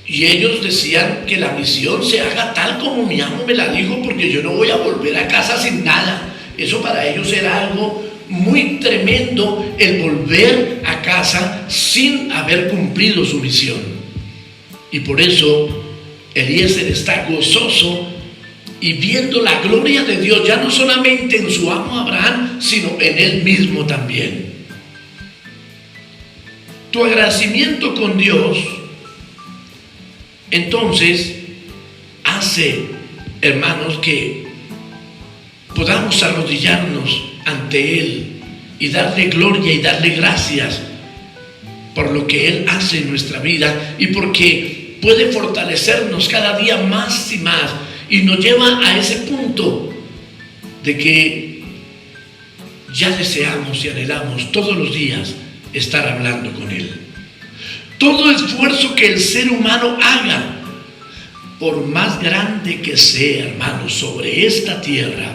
y ellos decían que la misión se haga tal como mi amo me la dijo, porque yo no voy a volver a casa sin nada. Eso para ellos era algo muy tremendo, el volver a casa sin haber cumplido su misión. Y por eso Eliezer está gozoso y viendo la gloria de Dios, ya no solamente en su amo Abraham, sino en él mismo también. Tu agradecimiento con Dios entonces hace, hermanos, que podamos arrodillarnos ante Él y darle gloria y darle gracias por lo que Él hace en nuestra vida, y porque puede fortalecernos cada día más y más, y nos lleva a ese punto de que ya deseamos y anhelamos todos los días estar hablando con Él. Todo esfuerzo que el ser humano haga, por más grande que sea, hermanos, sobre esta tierra,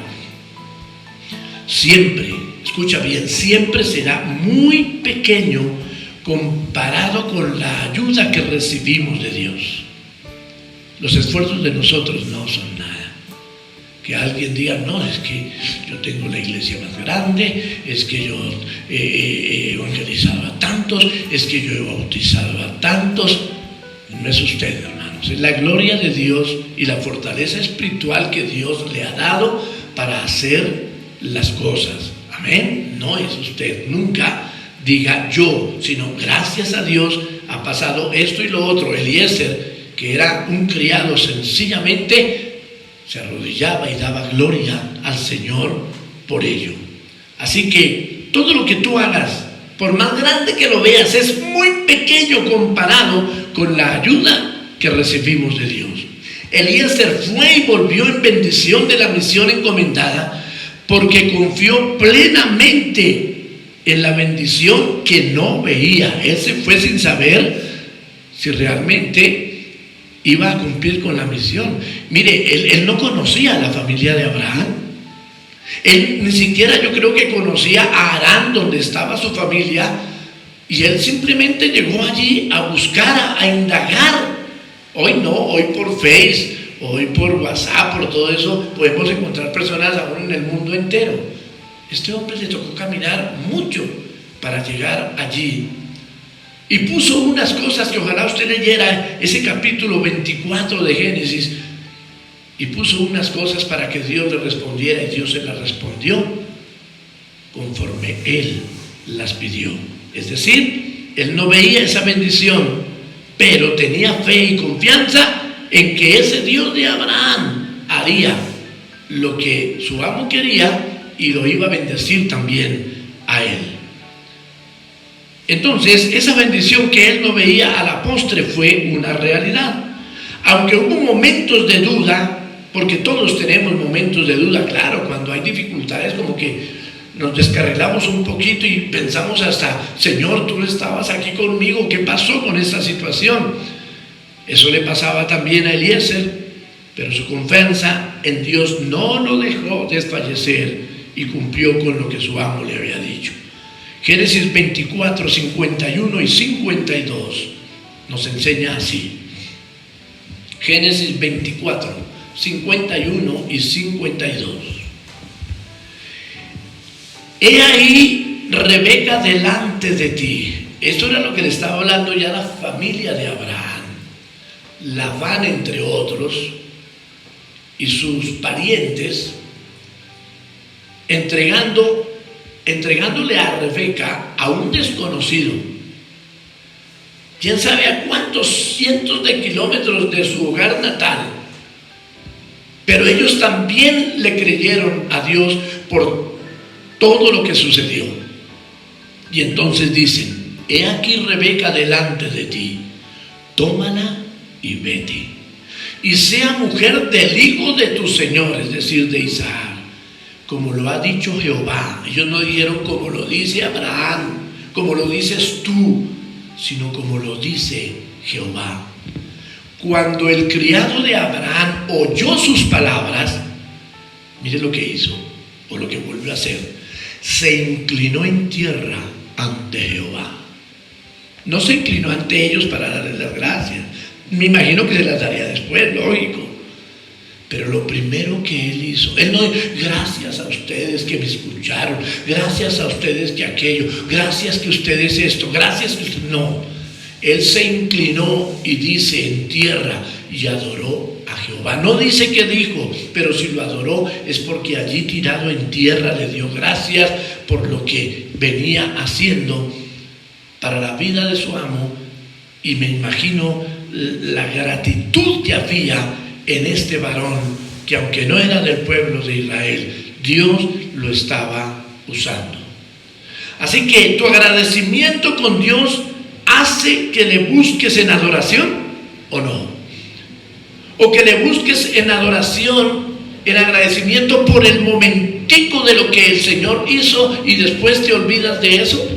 siempre, escucha bien, siempre será muy pequeño comparado con la ayuda que recibimos de Dios. Los esfuerzos de nosotros no son nada. Que alguien diga: no, es que yo tengo la iglesia más grande, es que yo he evangelizado a tantos, es que yo he bautizado a tantos. No es usted, hermanos, es la gloria de Dios y la fortaleza espiritual que Dios le ha dado para hacer las cosas. Amén. No es usted. Nunca diga yo, sino gracias a Dios ha pasado esto y lo otro. Eliezer, que era un criado, sencillamente se arrodillaba y daba gloria al Señor por ello. Así que todo lo que tú hagas, por más grande que lo veas, es muy pequeño comparado con la ayuda que recibimos de Dios. Eliezer fue y volvió en bendición de la misión encomendada, porque confió plenamente en la bendición que no veía. Él se fue sin saber si realmente iba a cumplir con la misión. Mire, él no conocía a la familia de Abraham. Él ni siquiera, yo creo que conocía a Harán, donde estaba su familia, y él simplemente llegó allí a buscar, a indagar. Hoy no, hoy por Face, hoy por WhatsApp, por todo eso, podemos encontrar personas aún en el mundo entero. Este hombre le tocó caminar mucho para llegar allí. Y puso unas cosas que ojalá usted leyera ese capítulo 24 de Génesis, y puso unas cosas para que Dios le respondiera, y Dios se las respondió conforme Él las pidió. Es decir, él no veía esa bendición, pero tenía fe y confianza en que ese Dios de Abraham haría lo que su amo quería y lo iba a bendecir también a él. Entonces, esa bendición que él no veía a la postre fue una realidad. Aunque hubo momentos de duda, porque todos tenemos momentos de duda, claro, cuando hay dificultades como que nos descarrilamos un poquito y pensamos hasta: Señor, tú estabas aquí conmigo, ¿qué pasó con esta situación? Eso le pasaba también a Eliezer, pero su confianza en Dios no lo dejó desfallecer y cumplió con lo que su amo le había dicho. Génesis 24, 51 y 52 nos enseña así. Génesis 24, 51 y 52. He ahí Rebeca delante de ti, Esto era lo que le estaba hablando ya la familia de Abraham. Labán, entre otros, y sus parientes, entregándole a Rebeca a un desconocido. ¿Quién sabe a cuántos cientos de kilómetros de su hogar natal? Pero ellos también le creyeron a Dios por todo lo que sucedió. Y entonces dicen: he aquí Rebeca delante de ti, tómala y vete, y sea mujer del hijo de tu señor, es decir, de Isaac, como lo ha dicho Jehová. Ellos no dijeron como lo dice Abraham, como lo dices tú, sino como lo dice Jehová. Cuando el criado de Abraham oyó sus palabras, mire lo que hizo, o lo que volvió a hacer: se inclinó en tierra ante Jehová. No se inclinó ante ellos para darles las gracias, me imagino que se las daría después, lógico. Pero lo primero que él hizo, él no, gracias a ustedes que me escucharon, gracias a ustedes que aquello, gracias que ustedes esto, gracias que ustedes, no. Él se inclinó y dice en tierra y adoró a Jehová. No dice qué dijo, pero si lo adoró es porque allí tirado en tierra le dio gracias por lo que venía haciendo para la vida de su amo. Y me imagino la gratitud que había en este varón, que aunque no era del pueblo de Israel, Dios lo estaba usando. Así que tu agradecimiento con Dios hace que le busques en adoración, ¿o no? O que le busques en adoración, en agradecimiento por el momentico de lo que el Señor hizo y después te olvidas de eso.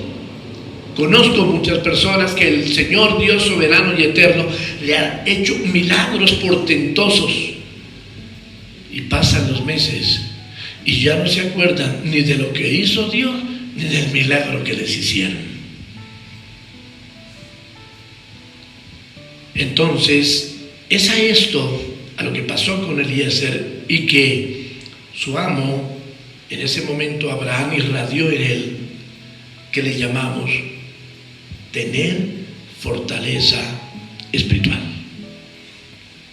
Conozco muchas personas que el Señor Dios soberano y eterno le ha hecho milagros portentosos, y pasan los meses y ya no se acuerdan ni de lo que hizo Dios ni del milagro que les hicieron. Entonces es a esto a lo que pasó con Eliezer, y que su amo, en ese momento Abraham, irradió en él, que le llamamos tener fortaleza espiritual.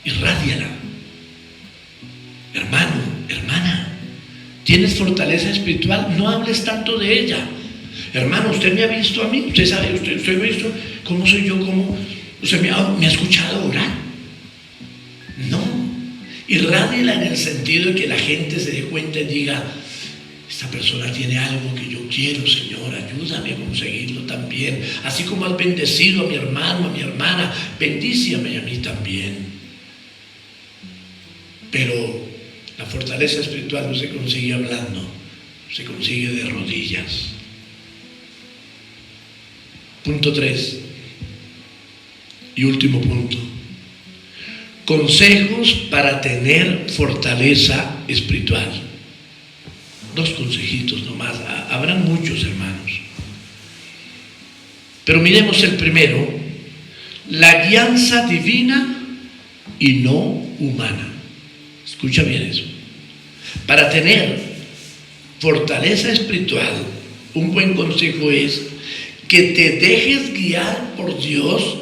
Irrádiala. Hermano, hermana, ¿tienes fortaleza espiritual? No hables tanto de ella. Hermano, usted me ha visto a mí, usted sabe, usted me ha visto cómo soy yo, cómo usted me ha escuchado orar. No, irrádiala en el sentido de que la gente se dé cuenta y diga: esta persona tiene algo que yo quiero, Señor, ayúdame a conseguirlo también. Así como has bendecido a mi hermano, a mi hermana, bendíciame a mí también. Pero la fortaleza espiritual no se consigue hablando, se consigue de rodillas. Punto 3 y último punto: consejos para tener fortaleza espiritual. 2 consejitos nomás, habrán muchos, hermanos, pero miremos el primero: la guianza divina y no humana. Escucha bien eso. Para tener fortaleza espiritual, un buen consejo es que te dejes guiar por Dios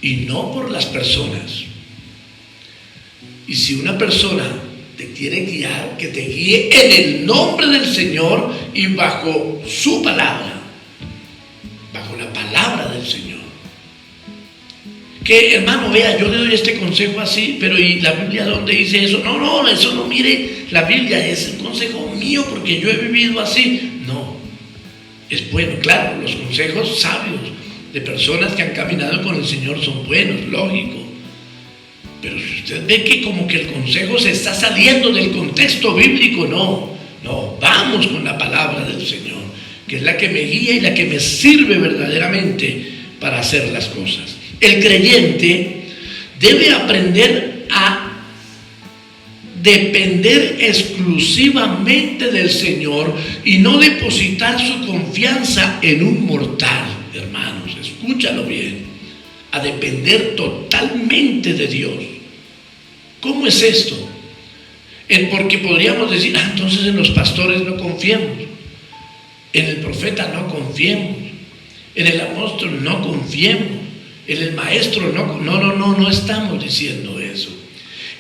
y no por las personas. Y si una persona te quiere guiar, que te guíe en el nombre del Señor y bajo su palabra, bajo la palabra del Señor. Que, hermano, vea, yo le doy este consejo así, pero ¿y la Biblia dónde dice eso? No, eso no, mire, la Biblia es un consejo mío porque yo he vivido así. No, es bueno, claro, los consejos sabios de personas que han caminado con el Señor son buenos, lógico. Pero si usted ve que como que el consejo se está saliendo del contexto bíblico, no, vamos con la palabra del Señor, que es la que me guía y la que me sirve verdaderamente para hacer las cosas. El creyente debe aprender a depender exclusivamente del Señor y no depositar su confianza en un mortal, hermanos, escúchalo bien. A depender totalmente de Dios. ¿Cómo es esto? Porque podríamos decir: entonces en los pastores no confiemos, en el profeta no confiemos, En el apóstol no confiemos, en el maestro no estamos diciendo eso.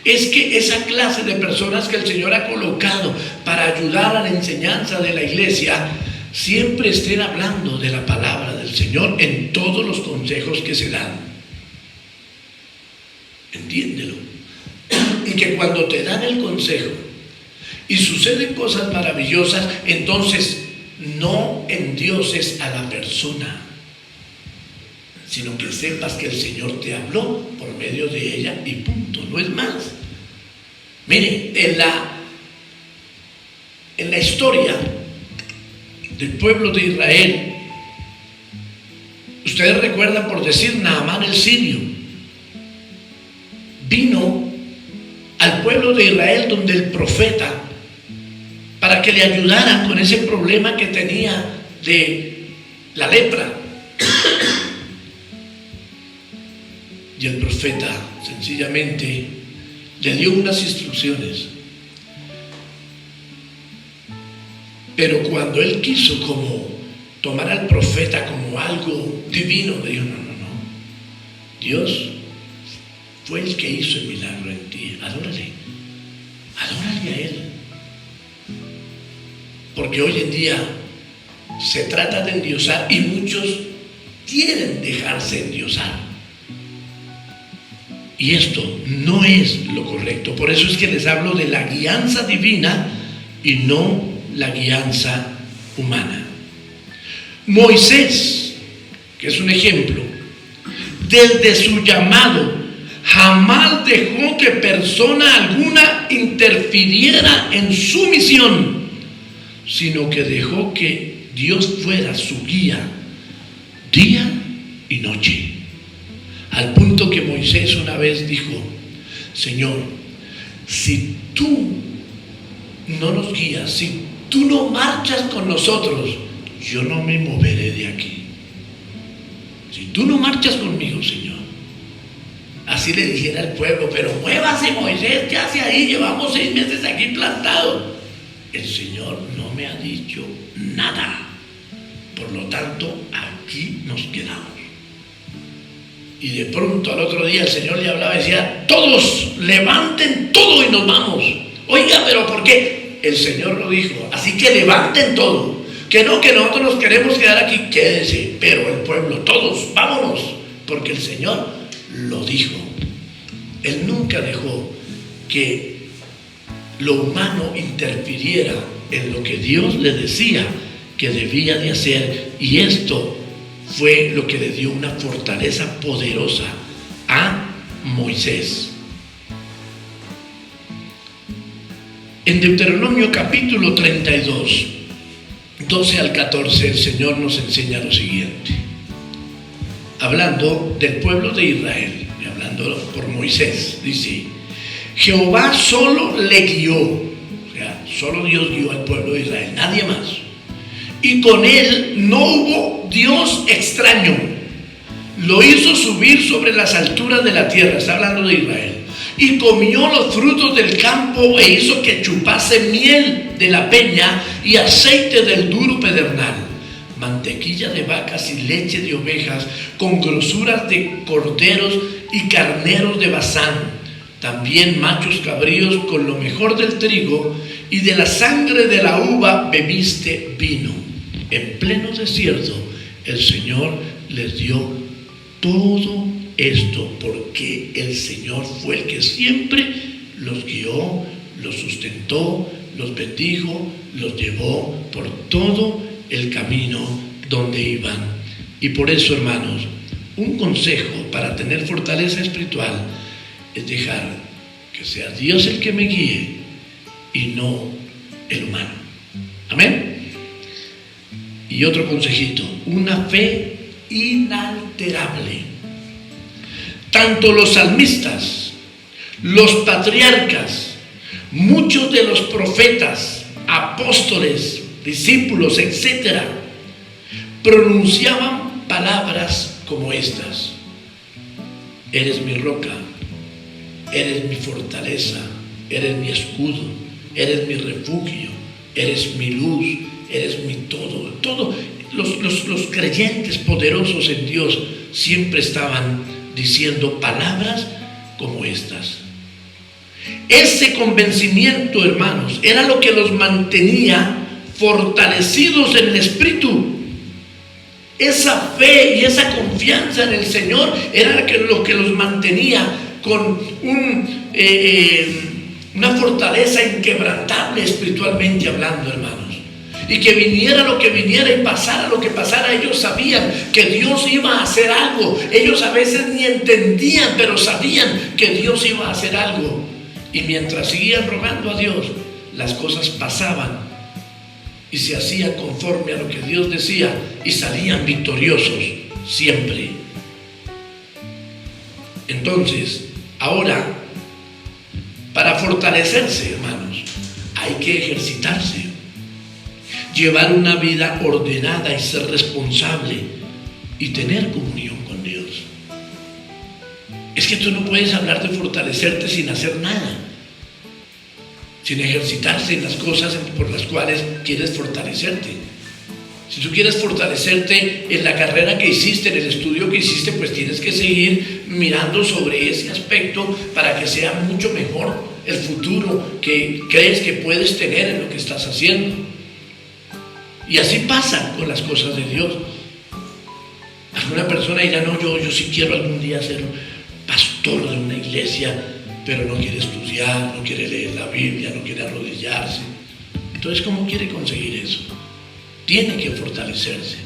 Es que esa clase de personas que el Señor ha colocado para ayudar a la enseñanza de la iglesia siempre estén hablando de la palabra del Señor en todos los consejos que se dan. Entiéndelo. Y que cuando te dan el consejo y suceden cosas maravillosas, entonces no endioses a la persona, sino que sepas que el Señor te habló por medio de ella y punto, no es más. Mire, en la historia del pueblo de Israel, ustedes recuerdan, por decir, Naamán el sirio vino al pueblo de Israel donde el profeta, para que le ayudaran con ese problema que tenía de la lepra. Y el profeta sencillamente le dio unas instrucciones. Pero cuando él quiso como tomar al profeta como algo divino, le dijo, no. Dios fue el que hizo el milagro en ti. Adórale a Él. Porque hoy en día se trata de endiosar y muchos quieren dejarse endiosar. Y esto no es lo correcto. Por eso es que les hablo de la guianza divina y no la guianza humana. Moisés, que es un ejemplo, desde su llamado jamás dejó que persona alguna interfiriera en su misión, sino que dejó que Dios fuera su guía día y noche. Al punto que Moisés una vez dijo, Señor, si tú no nos guías, si tú no marchas con nosotros, yo no me moveré de aquí. Si tú no marchas conmigo, Señor. Así le dijera al pueblo, pero muévase, Moisés, ¿qué hace ahí? Llevamos 6 meses aquí plantados. El Señor no me ha dicho nada. Por lo tanto, aquí nos quedamos. Y de pronto al otro día el Señor le hablaba y decía, todos levanten todo y nos vamos. Oiga, pero ¿por qué? El Señor lo dijo, así que levanten todo. Que nosotros nos queremos quedar aquí, quédese. Pero el pueblo, todos, vámonos, porque el Señor lo dijo. Él nunca dejó que lo humano interfiriera en lo que Dios le decía que debía de hacer, y esto fue lo que le dio una fortaleza poderosa a Moisés. En Deuteronomio capítulo 32, 12 al 14, el Señor nos enseña lo siguiente, hablando del pueblo de Israel y hablando por Moisés. Dice, Jehová solo le guió, o sea, solo Dios guió al pueblo de Israel, nadie más. Y con él no hubo Dios extraño. Lo hizo subir sobre las alturas de la tierra, está hablando de Israel, y comió los frutos del campo e hizo que chupase miel de la peña y aceite del duro pedernal, mantequilla de vacas y leche de ovejas, con grosuras de corderos y carneros de Basán, también machos cabríos con lo mejor del trigo, y de la sangre de la uva bebiste vino. En pleno desierto el Señor les dio todo esto, porque el Señor fue el que siempre los guió, los sustentó, los bendijo, los llevó por todo el camino donde iban. Y por eso, hermanos, un consejo para tener fortaleza espiritual es dejar que sea Dios el que me guíe y no el humano. Amén. Y otro consejito, una fe inalterable. Tanto los salmistas, los patriarcas, muchos de los profetas, apóstoles, discípulos, etc., pronunciaban palabras como estas: eres mi roca, eres mi fortaleza, eres mi escudo, eres mi refugio, eres mi luz, eres mi todo. los creyentes poderosos en Dios siempre estaban diciendo palabras como estas. Ese convencimiento, hermanos, era lo que los mantenía fortalecidos en el espíritu. Esa fe y esa confianza en el Señor era lo que los mantenía con una fortaleza inquebrantable espiritualmente hablando, hermanos. Y que viniera lo que viniera y pasara lo que pasara, ellos sabían que Dios iba a hacer algo. Ellos a veces ni entendían, pero sabían que Dios iba a hacer algo. Y mientras seguían rogando a Dios, las cosas pasaban y se hacían conforme a lo que Dios decía y salían victoriosos siempre. Entonces, ahora, para fortalecerse, hermanos, hay que ejercitarse. Llevar una vida ordenada y ser responsable y tener comunión con Dios. Es que tú no puedes hablar de fortalecerte sin hacer nada, sin ejercitarse en las cosas por las cuales quieres fortalecerte. Si tú quieres fortalecerte en la carrera que hiciste, en el estudio que hiciste, pues tienes que seguir mirando sobre ese aspecto para que sea mucho mejor el futuro que crees que puedes tener en lo que estás haciendo. Y así pasa con las cosas de Dios. Alguna persona dirá, no, yo sí quiero algún día ser pastor de una iglesia, pero no quiere estudiar, no quiere leer la Biblia, no quiere arrodillarse. Entonces, ¿cómo quiere conseguir eso? Tiene que fortalecerse.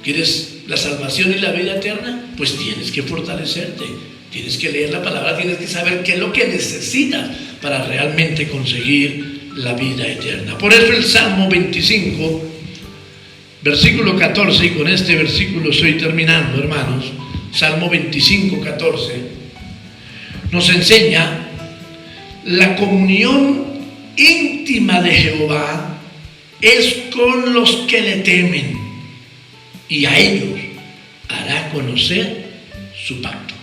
¿Quieres la salvación y la vida eterna? Pues tienes que fortalecerte. Tienes que leer la palabra, tienes que saber qué es lo que necesitas para realmente conseguir la vida eterna. Por eso el Salmo 25, versículo 14, y con este versículo estoy terminando, hermanos. Salmo 25, 14, nos enseña la comunión íntima de Jehová es con los que le temen, y a ellos hará conocer su pacto.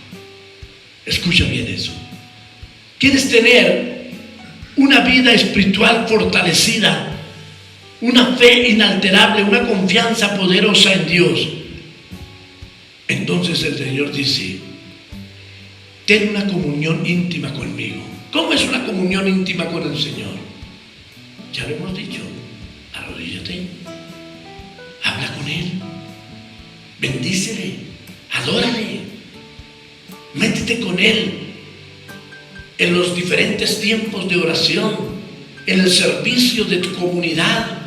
Escucha bien eso. ¿Quieres tener una vida espiritual fortalecida, una fe inalterable, una confianza poderosa en Dios? Entonces el Señor dice, ten una comunión íntima conmigo. ¿Cómo es una comunión íntima con el Señor? Ya lo hemos dicho, arrodíllate, habla con Él, bendícele, adórale, métete con Él en los diferentes tiempos de oración, en el servicio de tu comunidad,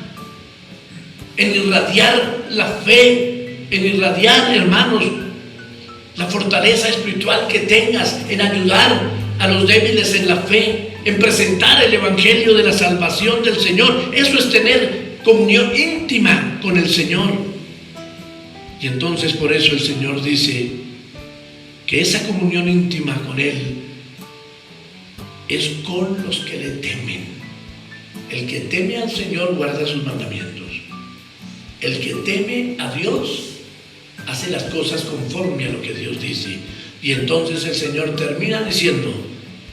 en irradiar la fe, en irradiar, hermanos, la fortaleza espiritual que tengas, en ayudar a los débiles en la fe, en presentar el evangelio de la salvación del Señor. Eso es tener comunión íntima con el Señor. Y entonces por eso el Señor dice que esa comunión íntima con Él es con los que le temen. El que teme al Señor guarda sus mandamientos. El que teme a Dios hace las cosas conforme a lo que Dios dice. Y entonces el Señor termina diciendo,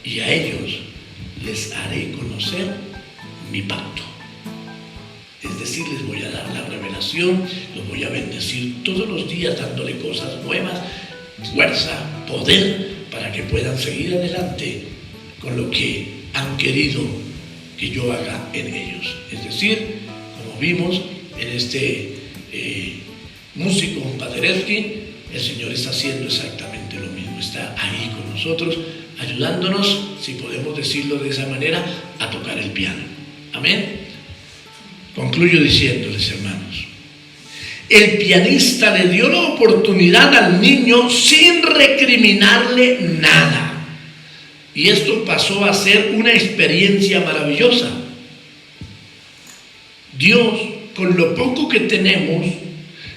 y a ellos les haré conocer mi pacto. Es decir, les voy a dar la revelación, los voy a bendecir todos los días dándole cosas nuevas, fuerza, poder, para que puedan seguir adelante con lo que han querido que yo haga en ellos. Es decir, como vimos en este músico Paderewski, el Señor está haciendo exactamente lo mismo. Está ahí con nosotros, ayudándonos, si podemos decirlo de esa manera, a tocar el piano. Amén. Concluyo diciéndoles, hermanos, el pianista le dio la oportunidad al niño sin recriminarle nada. Y esto pasó a ser una experiencia maravillosa. Dios, con lo poco que tenemos,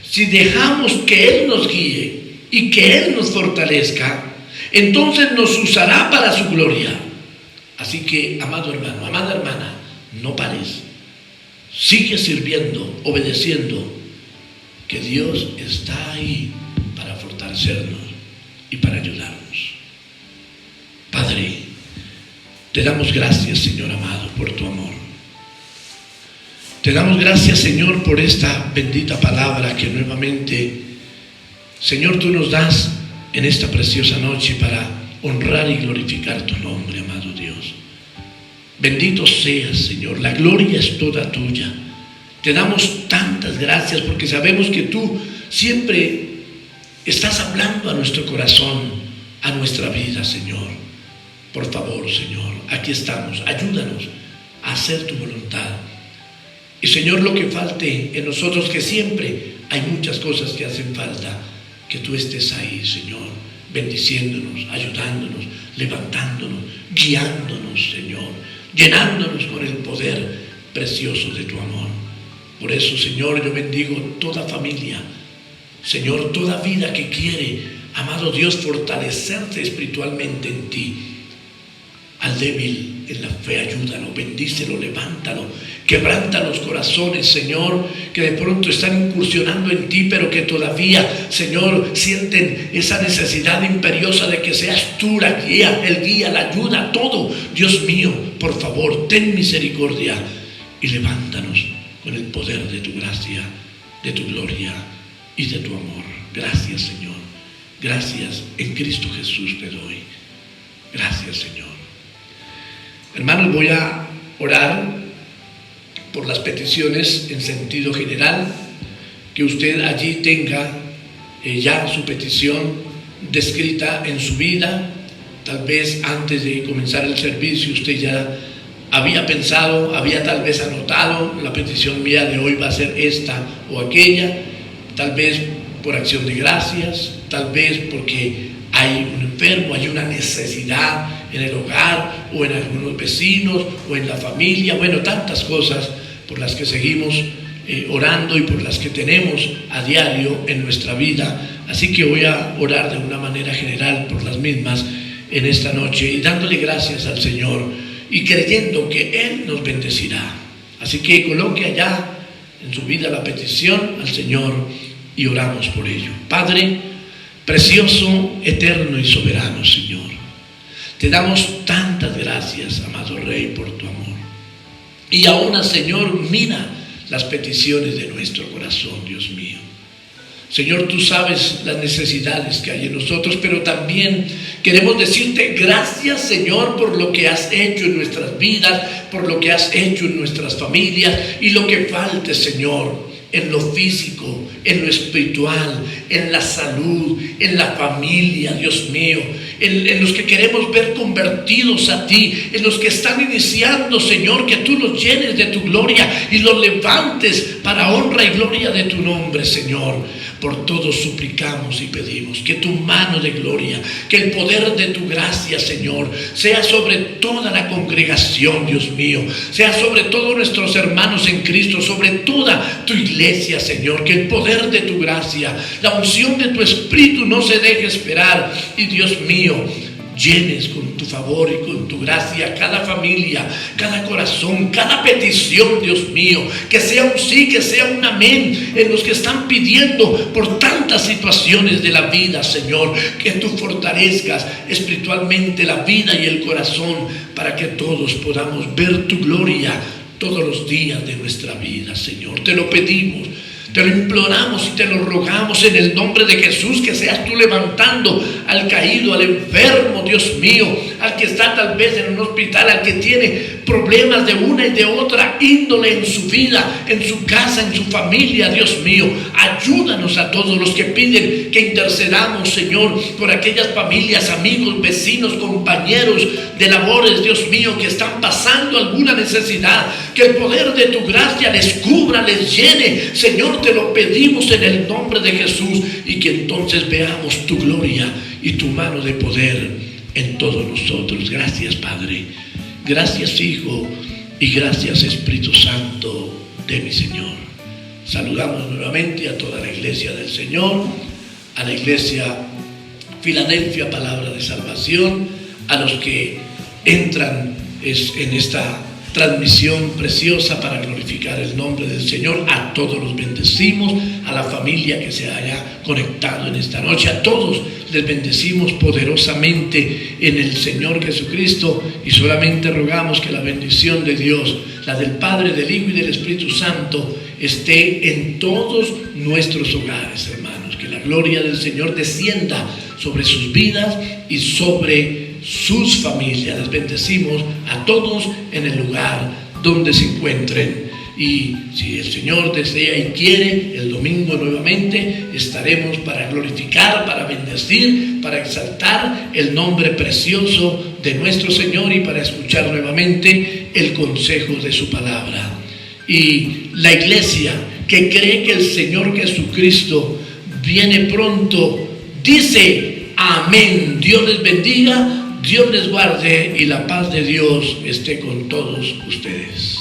si dejamos que Él nos guíe y que Él nos fortalezca, entonces nos usará para su gloria. Así que, amado hermano, amada hermana, no pares. Sigue sirviendo, obedeciendo, que Dios está ahí para fortalecernos y para ayudarnos. Padre, te damos gracias, Señor amado, por tu amor. Te damos gracias, Señor, por esta bendita palabra que nuevamente, Señor, tú nos das en esta preciosa noche para honrar y glorificar tu nombre, amado Dios. Bendito seas, Señor, la gloria es toda tuya. Te damos tantas gracias porque sabemos que tú siempre estás hablando a nuestro corazón, a nuestra vida, Señor. Por favor, Señor, aquí estamos, ayúdanos a hacer tu voluntad. Y, Señor, lo que falte en nosotros, que siempre hay muchas cosas que hacen falta, que tú estés ahí, Señor, bendiciéndonos, ayudándonos, levantándonos, guiándonos, Señor, llenándonos con el poder precioso de tu amor. Por eso, Señor, yo bendigo toda familia, Señor, toda vida que quiere, amado Dios, fortalecerse espiritualmente en ti. Al débil en la fe, ayúdalo, bendícelo, levántalo, quebranta los corazones, Señor, que de pronto están incursionando en ti, pero que todavía, Señor, sienten esa necesidad imperiosa de que seas tú la guía, el guía, la ayuda, todo. Dios mío, por favor, ten misericordia y levántanos con el poder de tu gracia, de tu gloria y de tu amor. Gracias, Señor. Gracias, en Cristo Jesús te doy. Gracias, Señor. Hermanos, voy a orar por las peticiones en sentido general, que usted allí tenga ya su petición descrita en su vida. Tal vez antes de comenzar el servicio usted ya había pensado, había tal vez anotado: la petición mía de hoy va a ser esta o aquella, tal vez por acción de gracias, tal vez porque hay un enfermo, hay una necesidad en el hogar o en algunos vecinos o en la familia, bueno, tantas cosas por las que seguimos orando y por las que tenemos a diario en nuestra vida. Así que voy a orar de una manera general por las mismas en esta noche y dándole gracias al Señor y creyendo que Él nos bendecirá. Así que coloque allá en su vida la petición al Señor y oramos por ello. Padre precioso, eterno y soberano, Señor, te damos tantas gracias, amado Rey, por tu amor. Y ahora, Señor, mira las peticiones de nuestro corazón, Dios mío. Señor, tú sabes las necesidades que hay en nosotros, pero también queremos decirte gracias, Señor, por lo que has hecho en nuestras vidas, por lo que has hecho en nuestras familias y lo que falte, Señor, en lo físico, en lo espiritual, en la salud, en la familia, Dios mío, en los que queremos ver convertidos a ti, en los que están iniciando, Señor, que tú los llenes de tu gloria y los levantes para honra y gloria de tu nombre, Señor. Por todos suplicamos y pedimos que tu mano de gloria, que el poder de tu gracia, Señor, sea sobre toda la congregación, Dios mío, sea sobre todos nuestros hermanos en Cristo, sobre toda tu iglesia, Señor, que el poder de tu gracia, la unción de tu Espíritu no se deje esperar y, Dios mío, llenes con tu favor y con tu gracia cada familia, cada corazón, cada petición, Dios mío, que sea un sí, que sea un amén en los que están pidiendo por tantas situaciones de la vida, Señor, que tú fortalezcas espiritualmente la vida y el corazón para que todos podamos ver tu gloria todos los días de nuestra vida, Señor. Te lo pedimos, te lo imploramos y te lo rogamos en el nombre de Jesús, que seas tú levantando al caído, al enfermo, Dios mío, al que está tal vez en un hospital, al que tiene problemas de una y de otra índole en su vida, en su casa, en su familia, Dios mío. Ayúdanos a todos los que piden que intercedamos, Señor, por aquellas familias, amigos, vecinos, compañeros de labores, Dios mío, que están pasando alguna necesidad, que el poder de tu gracia les cubra, les llene, Señor, te lo pedimos en el nombre de Jesús, y que entonces veamos tu gloria y tu mano de poder en todos nosotros. Gracias, Padre. Gracias, Hijo, y gracias, Espíritu Santo de mi Señor. Saludamos nuevamente a toda la iglesia del Señor, a la iglesia Filadelfia, Palabra de Salvación, a los que entran en esta transmisión preciosa para glorificar el nombre del Señor. A todos los bendecimos, a la familia que se haya conectado en esta noche, a todos les bendecimos poderosamente en el Señor Jesucristo, y solamente rogamos que la bendición de Dios, la del Padre, del Hijo y del Espíritu Santo, esté en todos nuestros hogares, hermanos. Que la gloria del Señor descienda sobre sus vidas y sobre sus familias. Les bendecimos a todos en el lugar donde se encuentren, y si el Señor desea y quiere, el domingo nuevamente estaremos para glorificar, para bendecir, para exaltar el nombre precioso de nuestro Señor y para escuchar nuevamente el consejo de su palabra. Y la iglesia que cree que el Señor Jesucristo viene pronto dice amén. Dios les bendiga, Dios les guarde, y la paz de Dios esté con todos ustedes.